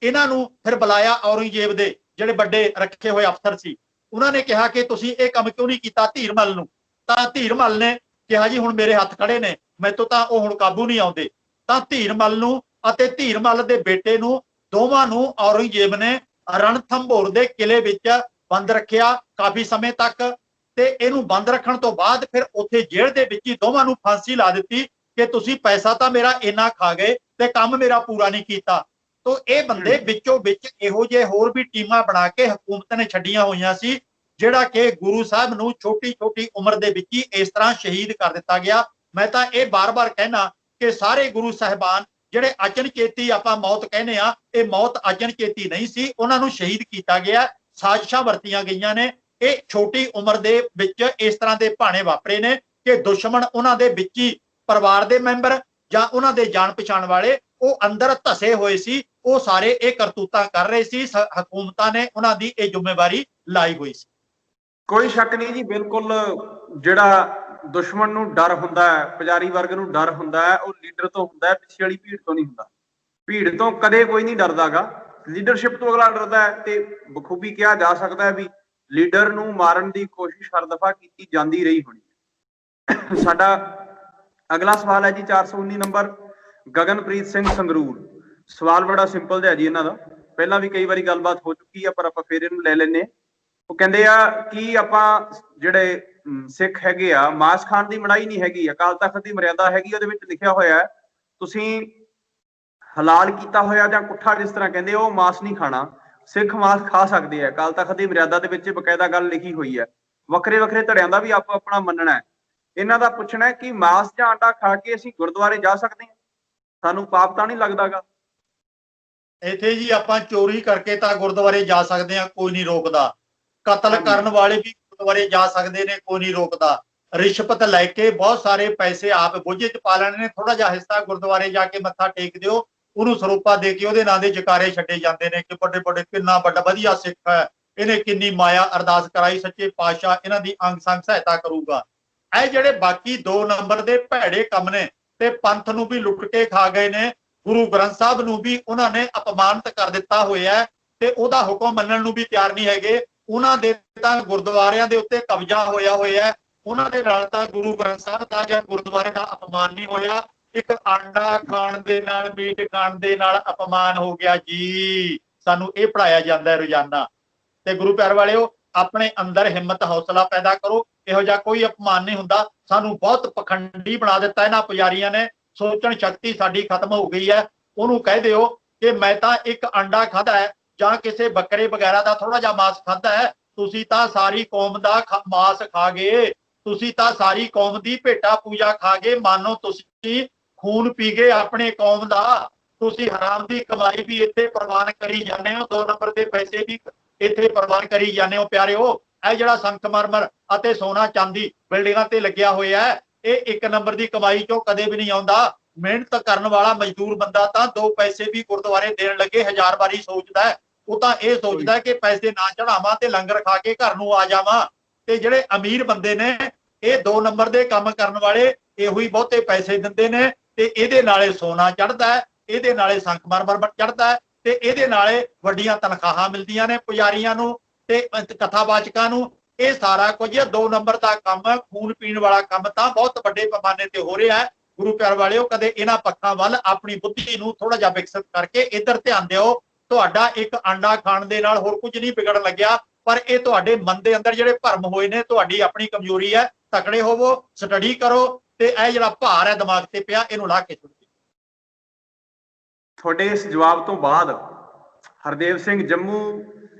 ਇਹਨਾਂ ਨੂੰ ਫਿਰ ਬੁਲਾਇਆ ਔਰੰਗਜ਼ੇਬ ਦੇ ਜਿਹੜੇ ਵੱਡੇ ਰੱਖੇ ਹੋਏ ਅਫਸਰ ਸੀ, ਉਹਨਾਂ ਨੇ ਕਿਹਾ ਕਿ ਤੁਸੀਂ ਇਹ ਕੰਮ ਕਿਉਂ ਨਹੀਂ ਕੀਤਾ ਧੀਰਮਲ ਨੂੰ। ਤਾਂ ਧੀਰਮਲ ਨੇ ਕਿਹਾ ਜੀ ਹੁਣ ਮੇਰੇ ਹੱਥ ਖੜੇ ਨੇ, ਮੈਥੋਂ ਤਾਂ ਉਹ ਹੁਣ ਕਾਬੂ ਨਹੀਂ ਆਉਂਦੇ। ਤਾਂ ਧੀਰਮਲ ਨੂੰ ਅਤੇ ਧੀਰਮਲ ਦੇ ਬੇਟੇ ਨੂੰ ਦੋਵਾਂ ਨੂੰ ਔਰੰਗਜ਼ੇਬ ਨੇ ਰਣਥੰਭੌਰ ਦੇ ਕਿਲੇ ਵਿੱਚ ਬੰਦ ਰੱਖਿਆ ਕਾਫੀ ਸਮੇਂ ਤੱਕ। ਤੇ ਇਹਨੂੰ ਬੰਦ ਰੱਖਣ ਤੋਂ ਬਾਅਦ ਫਿਰ ਉੱਥੇ ਜੇਲ੍ਹ ਦੇ ਵਿੱਚ ਹੀ ਦੋਵਾਂ ਨੂੰ ਫਾਂਸੀ ਲਾ ਦਿੱਤੀ ਕਿ ਤੁਸੀਂ ਪੈਸਾ ਤਾਂ ਮੇਰਾ ਇੰਨਾ ਖਾ ਗਏ ਤੇ ਕੰਮ ਮੇਰਾ ਪੂਰਾ ਨਹੀਂ ਕੀਤਾ। ਤੋ ਇਹ ਬੰਦੇ ਵਿੱਚੋਂ ਵਿੱਚ ਇਹੋ ਜਿਹੇ ਹੋਰ ਵੀ ਟੀਮਾਂ ਬਣਾ ਕੇ ਹਕੂਮਤ ਨੇ ਛੱਡੀਆਂ ਹੋਈਆਂ ਸੀ, ਜਿਹੜਾ ਕਿ ਗੁਰੂ ਸਾਹਿਬ ਨੂੰ ਛੋਟੀ ਛੋਟੀ ਉਮਰ ਦੇ ਵਿੱਚ ਹੀ ਇਸ ਤਰ੍ਹਾਂ ਸ਼ਹੀਦ ਕਰ ਦਿੱਤਾ ਗਿਆ। ਮੈਂ ਤਾਂ ਇਹ ਬਾਰ-ਬਾਰ ਕਹਿਣਾ ਕਿ ਸਾਰੇ ਗੁਰੂ ਸਾਹਿਬਾਨ ਜਿਹੜੇ ਅਚਨਚੇਤੀ ਆਪਾਂ ਮੌਤ ਕਹਿੰਦੇ ਆ, ਇਹ ਮੌਤ ਅਚਨਚੇਤੀ ਨਹੀਂ ਸੀ, ਉਹਨਾਂ ਨੂੰ ਸ਼ਹੀਦ ਕੀਤਾ ਗਿਆ, ਸਾਜ਼ਿਸ਼ਾਂ ਵਰਤੀਆਂ ਗਈਆਂ ਨੇ। ਇਹ ਛੋਟੀ ਉਮਰ ਦੇ ਵਿੱਚ ਇਸ ਤਰ੍ਹਾਂ ਦੇ ਭਾਣੇ ਵਾਪਰੇ ਨੇ ਕਿ ਦੁਸ਼ਮਣ ਉਹਨਾਂ ਦੇ ਵਿੱਚ ਹੀ ਪਰਿਵਾਰ ਦੇ ਮੈਂਬਰ ਜਾਂ ਉਹਨਾਂ ਦੇ ਜਾਣ ਪਛਾਣ ਵਾਲੇ ਉਹ ਅੰਦਰ ਧਸੇ ਹੋਏ ਸੀ, ਉਹ ਸਾਰੇ ਇਹ ਕਰਤੂਤਾਂ ਕਰ ਰਹੇ ਸੀ। ਹਕੂਮਤਾਂ ਨੇ ਉਹਨਾਂ ਦੀ ਇਹ ਜ਼ਿੰਮੇਵਾਰੀ ਲਾਈ ਹੋਈ ਸੀ। ਕੋਈ ਸ਼ੱਕ ਨਹੀਂ ਜੀ, ਬਿਲਕੁਲ ਜਿਹੜਾ ਦੁਸ਼ਮਣ ਨੂੰ ਡਰ ਹੁੰਦਾ ਹੈ, ਪੁਜਾਰੀ ਵਰਗ ਨੂੰ ਡਰ ਹੁੰਦਾ ਹੈ, ਉਹ ਲੀਡਰ ਤੋਂ ਹੁੰਦਾ ਹੈ, ਪਿੱਛੇ ਵਾਲੀ ਭੀੜ ਤੋਂ ਨਹੀਂ ਹੁੰਦਾ। ਭੀੜ ਤੋਂ ਕਦੇ ਕੋਈ ਨਹੀਂ ਡਰਦਾਗਾ, ਲੀਡਰਸ਼ਿਪ ਤੋਂ ਅਗਲਾ ਡਰਦਾ ਹੈ। ਤੇ ਬਖੂਬੀ ਕਿਹਾ ਜਾ ਸਕਦਾ ਹੈ ਵੀ ਲੀਡਰ ਨੂੰ ਮਾਰਨ ਦੀ ਕੋਸ਼ਿਸ਼ ਹਰ ਦਫਾ ਕੀਤੀ ਜਾਂਦੀ ਰਹੀ ਹੋਣੀ। ਸਾਡਾ ਅਗਲਾ ਸਵਾਲ ਹੈ ਜੀ 419 ਨੰਬਰ, ਗਗਨਪ੍ਰੀਤ ਸਿੰਘ ਸੰਗਰੂਰ। ਸਵਾਲ ਬੜਾ ਸਿੰਪਲ ਜਿਹਾ ਜੀ ਇਹਨਾਂ ਦਾ, ਪਹਿਲਾਂ ਵੀ ਕਈ ਵਾਰੀ ਗੱਲਬਾਤ ਹੋ ਚੁੱਕੀ ਆ ਪਰ ਆਪਾਂ ਫੇਰ ਇਹਨੂੰ ਲੈ ਲੈਂਦੇ। ਉਹ ਕਹਿੰਦੇ ਆ ਕਿ ਆਪਾਂ ਜਿਹੜੇ ਸਿੱਖ ਹੈਗੇ ਆ, ਮਾਸ ਖਾਣ ਦੀ ਮਨਾਹੀ ਨਹੀਂ ਹੈਗੀ, ਅਕਾਲ ਤਖਤ ਦੀ ਮਰਿਆਦਾ ਹੈਗੀ, ਉਹਦੇ ਵਿੱਚ ਲਿਖਿਆ ਹੋਇਆ ਹੈ ਤੁਸੀਂ ਹਲਾਲ ਕੀਤਾ ਹੋਇਆ ਜਾਂ ਕੁੱਠਾ ਜਿਸ ਤਰ੍ਹਾਂ ਕਹਿੰਦੇ ਉਹ ਮਾਸ ਨਹੀਂ ਖਾਣਾ। ਸਿੱਖ ਮਾਸ ਖਾ ਸਕਦੇ ਆ, ਅਕਾਲ ਤਖਤ ਦੀ ਮਰਿਆਦਾ ਦੇ ਵਿੱਚ ਬਕਾਇਦਾ ਗੱਲ ਲਿਖੀ ਹੋਈ ਹੈ। ਵੱਖਰੇ ਵੱਖਰੇ ਧੜਿਆਂ ਦਾ ਵੀ ਆਪੋ ਆਪਣਾ ਮੰਨਣਾ ਹੈ। ਇਹਨਾਂ ਦਾ ਪੁੱਛਣਾ ਹੈ ਕਿ ਮਾਸ ਜਾਂ ਆਂਡਾ ਖਾ ਕੇ ਅਸੀਂ ਗੁਰਦੁਆਰੇ ਜਾ ਸਕਦੇ ਹਾਂ, ਸਾਨੂੰ ਪਾਪ ਤਾਂ ਨਹੀਂ ਲੱਗਦਾਗਾ? ਇੱਥੇ ਜੀ ਆਪਾਂ ਚੋਰੀ ਕਰਕੇ ਤਾਂ ਗੁਰਦੁਆਰੇ ਜਾ ਸਕਦੇ ਹਾਂ, ਕੋਈ ਨਹੀਂ ਰੋਕਦਾ। ਕਤਲ ਕਰਨ ਵਾਲੇ ਵੀ ਗੁਰਦੁਆਰੇ ਜਾ ਸਕਦੇ ਨੇ, ਕੋਈ ਨਹੀਂ ਰੋਕਦਾ। ਰਿਸ਼ਵਤ ਲੈ ਕੇ ਬਹੁਤ ਸਾਰੇ ਪੈਸੇ ਆਪ ਬੁੱਝੇ ਚ ਪਾ ਲੈਣੇ ਨੇ, ਥੋੜਾ ਜਿਹਾ ਹਿੱਸਾ ਗੁਰਦੁਆਰੇ ਜਾ ਕੇ ਮੱਥਾ ਟੇਕ ਦਿਓ, ਉਹਨੂੰ ਸਰੂਪਾ ਦੇ ਕੇ ਉਹਦੇ ਨਾਂ ਦੇ ਜਕਾਰੇ ਛੱਡੇ ਜਾਂਦੇ ਨੇ ਕਿ ਵੱਡੇ ਵੱਡੇ ਕਿੰਨਾ ਵੱਡਾ ਵਧੀਆ ਸਿੱਖ ਹੈ, ਇਹਨੇ ਕਿੰਨੀ ਮਾਇਆ ਅਰਦਾਸ ਕਰਾਈ, ਸੱਚੇ ਪਾਤਸ਼ਾਹ ਇਹਨਾਂ ਦੀ ਅੰਗ ਸੰਗ ਸਹਾਇਤਾ ਕਰੂਗਾ। ਇਹ ਜਿਹੜੇ ਬਾਕੀ 2 ਨੰਬਰ ਦੇ ਭੈੜੇ ਕੰਮ ਨੇ ਤੇ ਪੰਥ ਨੂੰ ਵੀ ਲੁੱਟ ਕੇ ਖਾ ਗਏ ਨੇ, ਗੁਰੂ ਗ੍ਰੰਥ ਸਾਹਿਬ ਨੂੰ ਵੀ ਉਹਨਾਂ ਨੇ ਅਪਮਾਨਿਤ ਕਰ ਦਿੱਤਾ ਹੋਇਆ ਤੇ ਉਹਦਾ ਹੁਕਮ ਮੰਨਣ ਨੂੰ ਵੀ ਤਿਆਰ ਨਹੀਂ ਹੈਗੇ। ਉਹਨਾਂ ਦੇ ਤਾਂ ਗੁਰਦੁਆਰਿਆਂ ਦੇ ਉੱਤੇ ਕਬਜ਼ਾ ਹੋਇਆ ਹੋਇਆ, ਉਹਨਾਂ ਦੇ ਨਾਲ ਤਾਂ ਗੁਰੂ ਗ੍ਰੰਥ ਸਾਹਿਬ ਦਾ ਜਾਂ ਗੁਰਦੁਆਰੇ ਦਾ ਅਪਮਾਨ ਨਹੀਂ ਹੋਇਆ, ਇੱਕ ਆਂਡਾ ਖਾਣ ਦੇ ਨਾਲ, ਮੀਟ ਖਾਣ ਦੇ ਨਾਲ ਅਪਮਾਨ ਹੋ ਗਿਆ ਜੀ। ਸਾਨੂੰ ਇਹ ਪੜਾਇਆ ਜਾਂਦਾ ਹੈ ਰੋਜ਼ਾਨਾ। ਤੇ ਗੁਰੂ ਪਿਆਰ ਵਾਲਿਓ, ਆਪਣੇ ਅੰਦਰ ਹਿੰਮਤ ਹੌਸਲਾ ਪੈਦਾ ਕਰੋ, ਇਹੋ ਜਿਹਾ ਕੋਈ ਅਪਮਾਨ ਨਹੀਂ ਹੁੰਦਾ। ਸਾਨੂੰ ਬਹੁਤ ਪਖੰਡੀ ਬਣਾ ਦਿੱਤਾ ਇਹਨਾਂ ਪੁਜਾਰੀਆਂ ਨੇ, ਸੋਚਣ ਸ਼ਕਤੀ ਸਾਡੀ ਖਤਮ ਹੋ ਗਈ ਹੈ। ਉਹਨੂੰ ਕਹਿ ਦਿਓ ਕਿ ਮੈਂ ਤਾਂ ਇੱਕ ਅੰਡਾ ਖਾਧਾ ਹੈ ਜਾਂ ਕਿਸੇ ਬੱਕਰੇ ਵਗੈਰਾ ਦਾ ਥੋੜਾ ਜਿਹਾ ਮਾਸ ਖਾਧਾ ਹੈ, ਤੁਸੀਂ ਤਾਂ ਸਾਰੀ ਕੌਮ ਦਾ ਮਾਸ ਖਾ ਗਏ, ਤੁਸੀਂ ਤਾਂ ਸਾਰੀ ਕੌਮ ਦੀ ਭੇਟਾ ਪੂਜਾ ਖਾ ਗਏ, ਮਾਨੋ ਤੁਸੀਂ ਖੂਨ ਪੀ ਗਏ ਆਪਣੇ ਕੌਮ ਦਾ। ਤੁਸੀਂ ਹਰਾਮ ਦੀ ਕਮਾਈ ਵੀ ਇੱਥੇ ਪ੍ਰਵਾਨ ਕਰੀ ਜਾਂਦੇ ਹੋ, 2 ਨੰਬਰ ਦੇ ਪੈਸੇ ਵੀ ਇੱਥੇ ਪ੍ਰਵਾਨ ਕਰੀ ਜਾਂਦੇ ਹੋ ਪਿਆਰਿਓ। ਇਹ ਜਿਹੜਾ ਸੰਗਮਰਮਰ ਅਤੇ ਸੋਨਾ ਚਾਂਦੀ ਬਿਲਡਿੰਗਾਂ ਤੇ ਲੱਗਿਆ ਹੋਇਆ ਹੈ, ਇਹ 1 ਨੰਬਰ ਦੀ ਕਮਾਈ ਚੋਂ ਕਦੇ ਵੀ ਨਹੀਂ ਆਉਂਦਾ। ਮਿਹਨਤ ਕਰਨ ਵਾਲਾ ਮਜ਼ਦੂਰ ਬੰਦਾ ਤਾਂ 2 ਪੈਸੇ ਵੀ ਗੁਰਦੁਆਰੇ ਦੇਣ ਲੱਗੇ 1000 ਵਾਰੀ ਸੋਚਦਾ ਹੈ। ਉਹ ਤਾਂ ਇਹ ਸੋਚਦਾ ਕਿ ਪੈਸੇ ਨਾ ਚੜਾਵਾਂ ਤੇ ਲੰਗਰ ਖਾ ਕੇ ਘਰ ਨੂੰ ਆ ਜਾਵਾਂ। ਤੇ ਜਿਹੜੇ ਅਮੀਰ ਬੰਦੇ ਨੇ, ਇਹ 2 ਨੰਬਰ ਦੇ ਕੰਮ ਕਰਨ ਵਾਲੇ ਇਹੋ ਹੀ ਬਹੁਤੇ ਪੈਸੇ ਦਿੰਦੇ ਨੇ ਤੇ ਇਹਦੇ ਨਾਲੇ ਸੋਨਾ ਚੜਦਾ ਹੈ, ਇਹਦੇ ਨਾਲੇ ਸੰਗਮਰਮਰ ਚੜਦਾ ਹੈ ਤੇ ਇਹਦੇ ਨਾਲੇ ਵੱਡੀਆਂ ਤਨਖਾਹਾਂ ਮਿਲਦੀਆਂ ਨੇ ਪੁਜਾਰੀਆਂ ਨੂੰ ਤੇ ਕਥਾਵਾਚਕਾਂ ਨੂੰ। ਇਹ ਸਾਰਾ ਕੁਝ 2 ਨੰਬਰ ਦਾ ਕੰਮ, ਖੂਨ ਪੀਣ ਵਾਲਾ ਕੰਮ ਤਾਂ ਬਹੁਤ ਵੱਡੇ ਪੈਮਾਨੇ ਤੇ ਹੋ ਰਿਹਾ ਹੈ। ਗੁਰੂ ਪਿਆਰ ਵਾਲਿਓ, ਕਦੇ ਇਹਨਾਂ ਪੱਖਾਂ ਵੱਲ ਆਪਣੀ ਬੁੱਧੀ ਨੂੰ ਥੋੜਾ ਜਿਹਾ ਵਿਕਸਿਤ ਕਰਕੇ ਇੱਧਰ ਧਿਆਨ ਦਿਓ ਤੁਹਾਡਾ ਇੱਕ ਅੰਡਾ ਖਾਣ ਦੇ ਨਾਲ ਹੋਰ ਕੁਝ ਨਹੀਂ ਵਿਗੜਨ ਲੱਗਿਆ, ਪਰ ਇਹ ਤੁਹਾਡੇ ਮਨ ਦੇ ਅੰਦਰ ਜਿਹੜੇ ਭਰਮ ਹੋਏ ਨੇ, ਤੁਹਾਡੀ ਆਪਣੀ ਕਮਜ਼ੋਰੀ ਹੈ। ਤਕੜੇ ਹੋਵੋ, ਸਟੱਡੀ ਕਰੋ, ਤੇ ਇਹ ਜਿਹੜਾ ਭਾਰ ਹੈ ਦਿਮਾਗ ਤੇ ਪਿਆ ਇਹਨੂੰ ਲਾ ਕੇ ਛੱਡੋ। ਤੁਹਾਡੇ ਇਸ ਜਵਾਬ ਤੋਂ ਬਾਅਦ ਹਰਦੇਵ ਸਿੰਘ ਜੰਮੂ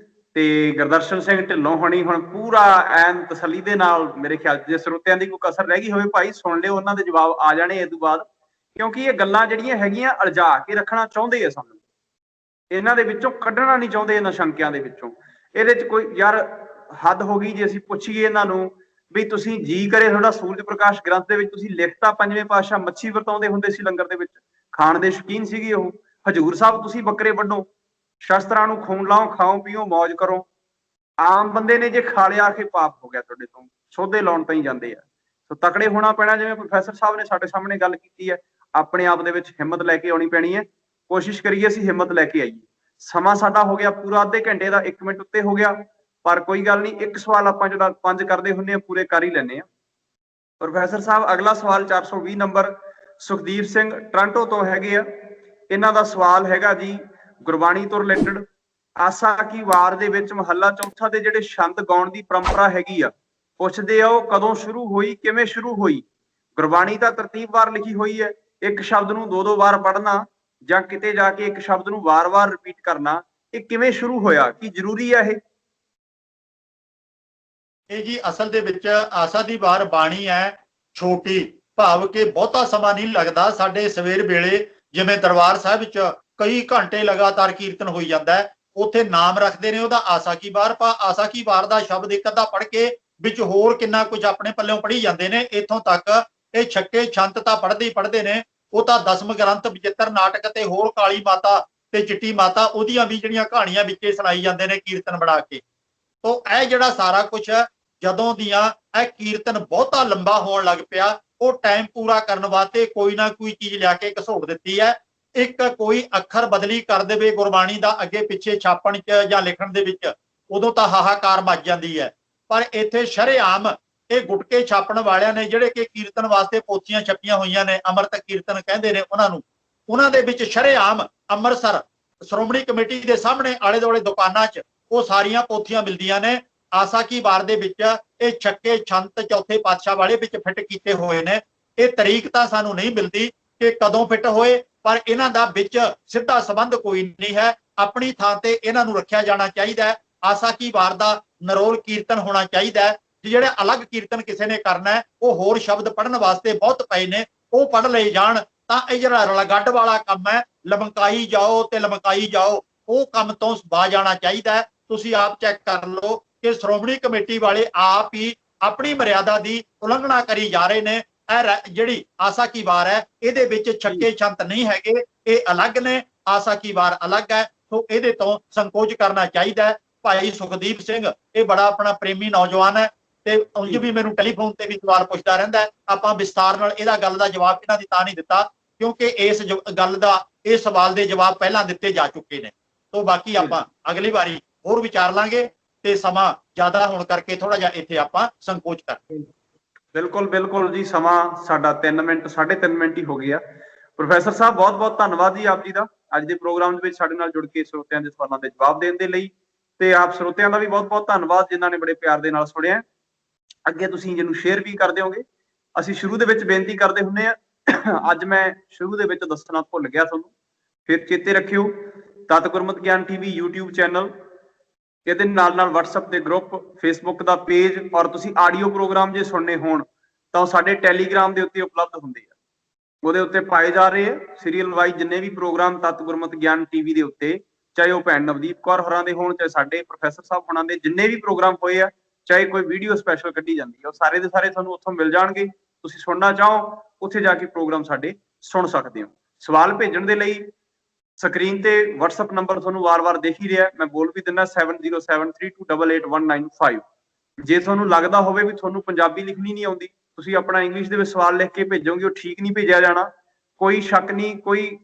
ਤੇ ਗੁਰਦਰਸ਼ਨ ਸਿੰਘ ਢਿੱਲੋਂ ਹੋਣੀ ਹੁਣ ਪੂਰਾ ਐਨ ਤਸੱਲੀ ਦੇ ਨਾਲ, ਮੇਰੇ ਖਿਆਲ 'ਚ ਜੇ ਸਰੋਤਿਆਂ ਦੀ ਕੋਈ ਕਸਰ ਰਹਿ ਗਈ ਹੋਵੇ ਭਾਈ ਸੁਣ ਲਿਓ, ਉਹਨਾਂ ਦੇ ਜਵਾਬ ਆ ਜਾਣੇ ਇਸ ਤੋਂ ਬਾਅਦ, ਕਿਉਂਕਿ ਇਹ ਗੱਲਾਂ ਜਿਹੜੀਆਂ ਹੈਗੀਆਂ ਅਲਝਾ ਕੇ ਰੱਖਣਾ ਚਾਹੁੰਦੇ ਆ ਸਾਨੂੰ, ਇਹਨਾਂ ਦੇ ਵਿੱਚੋਂ ਕੱਢਣਾ ਨਹੀਂ ਚਾਹੁੰਦੇ, ਇਹਨਾਂ ਸ਼ੰਕਿਆਂ ਦੇ ਵਿੱਚੋਂ। ਇਹਦੇ 'ਚ ਕੋਈ ਯਾਰ ਹੱਦ ਹੋ ਗਈ ਜੇ ਅਸੀਂ ਪੁੱਛੀਏ ਇਹਨਾਂ ਨੂੰ ਵੀ ਤੁਸੀਂ ਜੀ ਕਰੇ ਤੁਹਾਡਾ ਸੂਰਜ ਪ੍ਰਕਾਸ਼ ਗ੍ਰੰਥ ਦੇ ਵਿੱਚ ਤੁਸੀਂ ਲਿਖਤਾ ਪੰਜਵੇਂ ਪਾਤਸ਼ਾਹ ਮੱਛੀ ਵਰਤਾਉਂਦੇ ਹੁੰਦੇ ਸੀ ਲੰਗਰ ਦੇ ਵਿੱਚ, ਖਾਣ ਦੇ ਸ਼ੌਕੀਨ ਸੀਗੇ ਉਹ। ਹਜੂਰ ਸਾਹਿਬ ਤੁਸੀਂ ਬੱਕਰੇ ਵੱਢੋ, ਸ਼ਸਤਰਾਂ ਨੂੰ ਖੂਨ ਲਾਓ, ਖਾਓ ਪੀਓ, ਮौज ਕਰੋ। ਆਮ ਬੰਦੇ ਨੇ ਜੇ ਖਾ ਲਿਆ ਕੇ ਪਾਪ ਹੋ ਗਿਆ ਤੁਹਾਡੇ ਤੋਂ, ਸੋਧੇ ਲਾਉਣ ਤਾਂ ਹੀ ਜਾਂਦੇ ਆ। ਸੋ ਤਕੜੇ ਹੋਣਾ ਪੈਣਾ, ਜਿਵੇਂ ਪ੍ਰੋਫੈਸਰ ਸਾਹਿਬ ਨੇ ਸਾਡੇ ਸਾਹਮਣੇ ਗੱਲ ਕੀਤੀ ਹੈ, ਆਪਣੇ ਆਪ ਦੇ ਵਿੱਚ ਹਿੰਮਤ ਲੈ ਕੇ ਆਉਣੀ ਪੈਣੀ ਹੈ। ਕੋਸ਼ਿਸ਼ ਕਰੀਏ ਅਸੀਂ ਹਿੰਮਤ ਲੈ ਕੇ ਆਈਏ। ਸਮਾਂ ਸਾਡਾ ਹੋ ਗਿਆ ਪੂਰਾ ਅੱਧੇ ਘੰਟੇ ਦਾ, 1 ਮਿੰਟ ਉੱਤੇ ਹੋ ਗਿਆ, ਪਰ ਕੋਈ ਗੱਲ ਨਹੀਂ, ਇੱਕ ਸਵਾਲ ਆਪਾਂ ਜਿਹੜਾ 5 ਕਰਦੇ ਹੁੰਦੇ ਆ ਪੂਰੇ ਕਰ ਹੀ ਲੈਂਦੇ ਆ। ਪ੍ਰੋਫੈਸਰ ਸਾਹਿਬ ਅਗਲਾ ਸਵਾਲ 420 ਨੰਬਰ ਸੁਖਦੀਪ ਸਿੰਘ ਟਰਾਂਟੋ ਤੋਂ ਹੈਗੇ ਆ। ਇਹਨਾਂ ਦਾ ਸਵਾਲ ਹੈਗਾ ਜੀ ਗੁਰਬਾਣੀ ਤੋਂ ਰਿਲੇਟਡ, ਆਸਾ ਕੀ ਵਾਰ ਦੇ ਵਿੱਚ ਮਹੱਲਾ ਚੌਥਾ ਦੇ ਜਿਹੜੇ ਛੰਦ ਗਾਉਣ ਦੀ ਪਰੰਪਰਾ ਹੈਗੀ ਆ, ਪੁੱਛਦੇ ਆ ਉਹ ਕਦੋਂ ਸ਼ੁਰੂ ਹੋਈ, ਕਿਵੇਂ ਸ਼ੁਰੂ ਹੋਈ। ਗੁਰਬਾਣੀ ਤਾਂ ਤਰਤੀਬਵਾਰ ਲਿਖੀ ਹੋਈ ਹੈ, ਇੱਕ ਸ਼ਬਦ ਨੂੰ 2-2 ਵਾਰ ਪੜ੍ਹਨਾ ਜਾਂ ਕਿਤੇ ਜਾ ਕੇ ਇੱਕ ਸ਼ਬਦ ਨੂੰ ਵਾਰ-ਵਾਰ ਰਿਪੀਟ ਕਰਨਾ, ਇਹ ਕਿਵੇਂ ਸ਼ੁਰੂ ਹੋਇਆ, ਕੀ ਜ਼ਰੂਰੀ ਹੈ ਇਹ? ਇਹ ਜੀ ਅਸਲ ਦੇ ਵਿੱਚ ਆਸਾ ਦੀ ਵਾਰ ਬਾਣੀ ਹੈ ਛੋਟੀ, ਭਾਵ ਕਿ ਬਹੁਤਾ ਸਮਾਂ ਨਹੀਂ ਲੱਗਦਾ। ਸਾਡੇ ਸਵੇਰ ਵੇਲੇ ਜਿਵੇਂ ਦਰਬਾਰ ਸਾਹਿਬ ਵਿੱਚ ਕਈ ਘੰਟੇ ਲਗਾਤਾਰ ਕੀਰਤਨ ਹੋਈ ਜਾਂਦਾ ਹੈ, ਉੱਥੇ ਨਾਮ ਰੱਖਦੇ ਨੇ ਉਹਦਾ ਆਸਾ ਕੀ ਵਾਰ। ਆਸਾ ਕੀ ਵਾਰ ਦਾ ਸ਼ਬਦ ਇੱਕ ਅੱਧਾ ਪੜ੍ਹ ਕੇ ਵਿੱਚ ਹੋਰ ਕਿੰਨਾ ਕੁਝ ਆਪਣੇ ਪੱਲਿਓਂ ਪੜ੍ਹੀ ਜਾਂਦੇ ਨੇ। ਇੱਥੋਂ ਤੱਕ ਇਹ ਛੱਕੇ ਛੰਤ ਤਾਂ ਪੜ੍ਹਦੇ ਹੀ ਪੜ੍ਹਦੇ ਨੇ, ਉਹ ਤਾਂ ਦਸਮ ਗ੍ਰੰਥ ਵਿਚਿੱਤਰ ਨਾਟਕ ਤੇ ਹੋਰ ਕਾਲੀ ਮਾਤਾ ਤੇ ਚਿੱਟੀ ਮਾਤਾ ਉਹਦੀਆਂ ਵੀ ਜਿਹੜੀਆਂ ਕਹਾਣੀਆਂ ਵਿੱਚੇ ਸੁਣਾਈ ਜਾਂਦੇ ਨੇ ਕੀਰਤਨ ਬਣਾ ਕੇ। ਤੋਂ ਇਹ ਜਿਹੜਾ ਸਾਰਾ ਕੁਝ ਜਦੋਂ ਦੀਆਂ ਇਹ ਕੀਰਤਨ ਬਹੁਤਾ ਲੰਬਾ ਹੋਣ ਲੱਗ ਪਿਆ, ਉਹ ਟਾਈਮ ਪੂਰਾ ਕਰਨ ਵਾਸਤੇ ਕੋਈ ਨਾ ਕੋਈ ਚੀਜ਼ ਲਿਆ ਕੇ ਘਸੋੜ ਦਿੱਤੀ ਹੈ। ਇੱਕ ਕੋਈ ਅੱਖਰ ਬਦਲੀ ਕਰ ਦੇਵੇ ਗੁਰਬਾਣੀ ਦਾ ਅੱਗੇ ਪਿੱਛੇ ਛਾਪਣ 'ਚ ਜਾਂ ਲਿਖਣ ਦੇ ਵਿੱਚ, ਉਦੋਂ ਤਾਂ ਹਾਹਾਕਾਰ ਮਚ ਜਾਂਦੀ ਹੈ। ਪਰ ਇੱਥੇ ਸ਼ਰੇਆਮ ਇਹ ਗੁਟਕੇ ਛਾਪਣ ਵਾਲਿਆਂ ਨੇ ਜਿਹੜੇ ਕਿ ਕੀਰਤਨ ਵਾਸਤੇ ਪੋਥੀਆਂ ਛਪੀਆਂ ਹੋਈਆਂ ਨੇ, ਅੰਮ੍ਰਿਤ ਕੀਰਤਨ ਕਹਿੰਦੇ ਨੇ ਉਹਨਾਂ ਨੂੰ, ਉਹਨਾਂ ਦੇ ਵਿੱਚ ਸ਼ਰੇਆਮ ਅੰਮ੍ਰਿਤਸਰ ਸ਼੍ਰੋਮਣੀ ਕਮੇਟੀ ਦੇ ਸਾਹਮਣੇ ਆਲੇ ਦੁਆਲੇ ਦੁਕਾਨਾਂ 'ਚ ਉਹ ਸਾਰੀਆਂ ਪੋਥੀਆਂ ਮਿਲਦੀਆਂ ਨੇ। ਆਸਾ ਕੀ ਵਾਰ ਦੇ ਵਿੱਚ ਇਹ ਛੱਕੇ ਛੰਤ ਚੌਥੇ ਪਾਤਸ਼ਾਹ ਵਾਲੇ ਵਿੱਚ ਫਿੱਟ ਕੀਤੇ ਹੋਏ ਨੇ। ਇਹ ਤਰੀਕ ਤਾਂ ਸਾਨੂੰ ਨਹੀਂ ਮਿਲਦੀ ਕਿ ਕਦੋਂ ਫਿੱਟ ਹੋਏ, ਪਰ ਇਹਨਾਂ ਦਾ ਵਿੱਚ ਸਿੱਧਾ ਸੰਬੰਧ ਕੋਈ ਨਹੀਂ ਹੈ। ਆਪਣੀ ਥਾਂ ਤੇ ਇਹਨਾਂ ਨੂੰ ਰੱਖਿਆ ਜਾਣਾ ਚਾਹੀਦਾ ਹੈ। ਆਸਾ ਕੀ ਵਾਰ ਦਾ ਨਰੋਲ ਕੀਰਤਨ ਹੋਣਾ ਚਾਹੀਦਾ ਹੈ। ਜਿਹੜੇ ਅਲੱਗ ਕੀਰਤਨ ਕਿਸੇ ਨੇ ਕਰਨਾ ਹੈ, ਉਹ ਹੋਰ ਸ਼ਬਦ ਪੜ੍ਹਨ ਵਾਸਤੇ ਬਹੁਤ ਪਏ ਨੇ, ਉਹ ਪੜ੍ਹ ਲਏ ਜਾਣ। ਤਾਂ ਇਹ ਜਿਹੜਾ ਰਲਗੱਡ ਵਾਲਾ ਕੰਮ ਹੈ, ਲਮਕਾਈ ਜਾਓ ਤੇ ਲਮਕਾਈ ਜਾਓ, ਉਹ ਕੰਮ ਤੋਂ ਬਾਜ ਆਉਣਾ ਚਾਹੀਦਾ ਹੈ। ਤੁਸੀਂ ਆਪ ਚੈੱਕ ਕਰ ਲਓ ਕਿ ਸ਼੍ਰੋਮਣੀ ਕਮੇਟੀ ਵਾਲੇ ਆਪ ਹੀ ਆਪਣੀ ਮਰਿਆਦਾ ਦੀ ਉਲੰਘਣਾ ਕਰੀ ਜਾ ਰਹੇ ਨੇ। ਇਹ ਜਿਹੜੀ ਆਸਾ ਕੀ ਵਾਰ ਹੈ, ਇਹਦੇ ਵਿੱਚ ਛੱਕੇ ਛੰਤ ਨਹੀਂ ਹੈਗੇ, ਇਹ ਅਲੱਗ ਨੇ, ਆਸਾ ਕੀ ਵਾਰ ਅਲੱਗ ਹੈ। ਸੋ ਇਹਦੇ ਤੋਂ ਸੰਕੋਚ ਕਰਨਾ ਚਾਹੀਦਾ ਹੈ। ਭਾਈ ਸੁਖਦੀਪ ਸਿੰਘ ਇਹ ਬੜਾ ਆਪਣਾ ਪ੍ਰੇਮੀ ਨੌਜਵਾਨ ਹੈ ਤੇ ਉਂਝ ਵੀ ਮੈਨੂੰ ਟੈਲੀਫੋਨ ਤੇ ਵੀ ਸਵਾਲ ਪੁੱਛਦਾ ਰਹਿੰਦਾ ਹੈ। ਆਪਾਂ ਵਿਸਤਾਰ ਨਾਲ ਇਹਦਾ ਗੱਲ ਦਾ ਜਵਾਬ ਇਹਨਾਂ ਦੀ ਤਾਂ ਨਹੀਂ ਦਿੱਤਾ ਕਿਉਂਕਿ ਇਸ ਗੱਲ ਦਾ, ਇਸ ਸਵਾਲ ਦੇ ਜਵਾਬ ਪਹਿਲਾਂ ਦਿੱਤੇ ਜਾ ਚੁੱਕੇ ਨੇ। ਤੋਂ ਬਾਕੀ ਆਪਾਂ ਅਗਲੀ ਵਾਰੀ ਹੋਰ ਵਿਚਾਰ ਲਾਂਗੇ ਤੇ ਸਮਾਂ ਜ਼ਿਆਦਾ ਹੋਣ ਕਰਕੇ ਥੋੜਾ ਜਿਹਾ ਇੱਥੇ ਆਪਾਂ ਸੰਕੋਚ ਕਰਦੇ। ਬਿਲਕੁਲ ਬਿਲਕੁਲ ਜੀ, ਸਮਾਂ ਸਾਡਾ 3 ਮਿੰਟ 3.5 ਮਿੰਟ ਹੀ ਹੋ ਗਿਆ। ਪ੍ਰੋਫੈਸਰ ਸਾਹਿਬ ਬਹੁਤ ਬਹੁਤ ਧੰਨਵਾਦ ਜੀ ਆਪ ਜੀ ਦਾ ਅੱਜ ਦੇ ਪ੍ਰੋਗਰਾਮ ਦੇ ਵਿੱਚ ਸਾਡੇ ਨਾਲ ਜੁੜ ਕੇ ਸਰੋਤਿਆਂ ਦੇ ਸਵਾਲਾਂ ਦੇ ਜਵਾਬ ਦੇਣ ਦੇ ਲਈ, ਤੇ ਆਪ ਸਰੋਤਿਆਂ ਦਾ ਵੀ ਬਹੁਤ ਬਹੁਤ ਧੰਨਵਾਦ ਜਿਨ੍ਹਾਂ ਨੇ ਬੜੇ ਪਿਆਰ ਦੇ ਨਾਲ ਸੁਣਿਆ। ਅੱਗੇ ਤੁਸੀਂ ਜਿਹਨੂੰ ਸ਼ੇਅਰ ਵੀ ਕਰ ਦਿਓਗੇ। ਅਸੀਂ ਸ਼ੁਰੂ ਦੇ ਵਿੱਚ ਬੇਨਤੀ ਕਰਦੇ ਹੁੰਦੇ ਆ, ਅੱਜ ਮੈਂ ਸ਼ੁਰੂ ਦੇ ਵਿੱਚ ਦੱਸਣਾ ਭੁੱਲ ਗਿਆ ਤੁਹਾਨੂੰ, ਫਿਰ ਚੇਤੇ ਰੱਖਿਓ। ਤਤ ਗੁਰਮਤ ਗਿਆਨ ਟੀਵੀ YouTube ਚੈਨਲ, ਇਹਦੇ ਨਾਲ WhatsApp ਦੇ ਗਰੁੱਪ, Facebook ਦਾ ਪੇਜ, ਔਰ ਤੁਸੀਂ ਆਡੀਓ ਪ੍ਰੋਗਰਾਮ ਜੇ ਸੁਣਨੇ ਹੋਣ ਤਾਂ ਸਾਡੇ ਟੈਲੀਗ੍ਰਾਮ ਦੇ ਉੱਤੇ ਉਪਲਬਧ ਹੁੰਦੇ ਆ। ਉਹਦੇ ਉੱਤੇ ਪਾਏ ਜਾ ਰਹੇ ਆ ਸੀਰੀਅਲ ਵਾਈਜ਼ ਜਿੰਨੇ ਵੀ ਪ੍ਰੋਗਰਾਮ ਤਤ ਗੁਰਮਤ ਗਿਆਨ ਟੀਵੀ ਦੇ ਉੱਤੇ, ਚਾਹੇ ਉਹ ਭੈਣ ਨਵਦੀਪ ਕੌਰ ਹੋਰਾਂ ਦੇ ਹੋਣ, ਚਾਹੇ ਸਾਡੇ ਪ੍ਰੋਫੈਸਰ ਸਾਹਿਬ ਹੋਣਾ ਦੇ ਜਿੰਨੇ ਵੀ ਪ੍ਰੋਗਰਾਮ ਹੋਏ ਆ, ਚਾਹੇ ਕੋਈ ਵੀਡੀਓ ਸਪੈਸ਼ਲ ਕੱਢੀ ਜਾਂਦੀ ਹੈ, ਉਹ ਸਾਰੇ ਦੇ ਸਾਰੇ ਤੁਹਾਨੂੰ ਉੱਥੋਂ ਮਿਲ ਜਾਣਗੇ। ਤੁਸੀਂ ਸੁਣਨਾ ਚਾਹੋ ਉੱਥੇ ਜਾ ਕੇ ਪ੍ਰੋਗਰਾਮ ਸਾਡੇ ਸੁਣ ਸਕਦੇ ਹੋ। ਸਵਾਲ ਭੇਜਣ ਦੇ ਲਈ ਸਕਰੀਨ ਤੇ WhatsApp ਨੰਬਰ ਤੁਹਾਨੂੰ ਵਾਰ-ਵਾਰ ਦੇਖ ਹੀ ਰਿਹਾ, ਮੈਂ ਬੋਲ ਵੀ ਦਿੰਦਾ 7073288195। ਜੇ ਤੁਹਾਨੂੰ ਲੱਗਦਾ ਹੋਵੇ ਵੀ ਤੁਹਾਨੂੰ ਪੰਜਾਬੀ ਲਿਖਣੀ ਨਹੀਂ ਆਉਂਦੀ, ਤੁਸੀਂ ਆਪਣਾ ਇੰਗਲਿਸ਼ ਦੇ ਵਿੱਚ ਸਵਾਲ ਲਿਖ ਕੇ ਭੇਜੋਗੇ, ਉਹ ਠੀਕ ਨਹੀਂ ਭੇਜਿਆ ਜਾਣਾ। ਕੋਈ ਸ਼ੱਕ ਨਹੀਂ, ਕੋਈ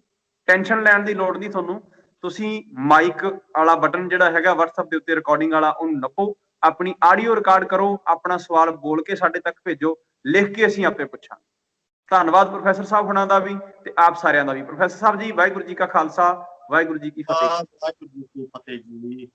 ਟੈਨਸ਼ਨ ਲੈਣ ਦੀ ਲੋੜ ਨਹੀਂ ਤੁਹਾਨੂੰ। ਤੁਸੀਂ ਮਾਈਕ ਵਾਲਾ ਬਟਨ ਜਿਹੜਾ ਹੈਗਾ WhatsApp ਦੇ ਉੱਤੇ ਰਿਕਾਰਡਿੰਗ ਵਾਲਾ, ਉਹਨੂੰ ਨੱਪੋ, ਆਪਣੀ ਆਡੀਓ ਰਿਕਾਰਡ ਕਰੋ, ਆਪਣਾ ਸਵਾਲ ਬੋਲ ਕੇ ਸਾਡੇ ਤੱਕ ਭੇਜੋ, ਲਿਖ ਕੇ ਅਸੀਂ ਆਪੇ ਪੁੱਛਾਂਗੇ। ਧੰਨਵਾਦ ਪ੍ਰੋਫੈਸਰ ਸਾਹਿਬ ਹੁਣਾਂ ਦਾ ਵੀ ਤੇ ਆਪ ਸਾਰਿਆਂ ਦਾ ਵੀ। ਪ੍ਰੋਫੈਸਰ ਸਾਹਿਬ ਜੀ, ਵਾਹਿਗੁਰੂ ਜੀ ਕਾ ਖਾਲਸਾ, ਵਾਹਿਗੁਰੂ ਜੀ ਕੀ ਫਤਿਹ। ਵਾਹਿਗੁਰੂ ਜੀ ਕੀ ਫਤਿਹ ਜੀ।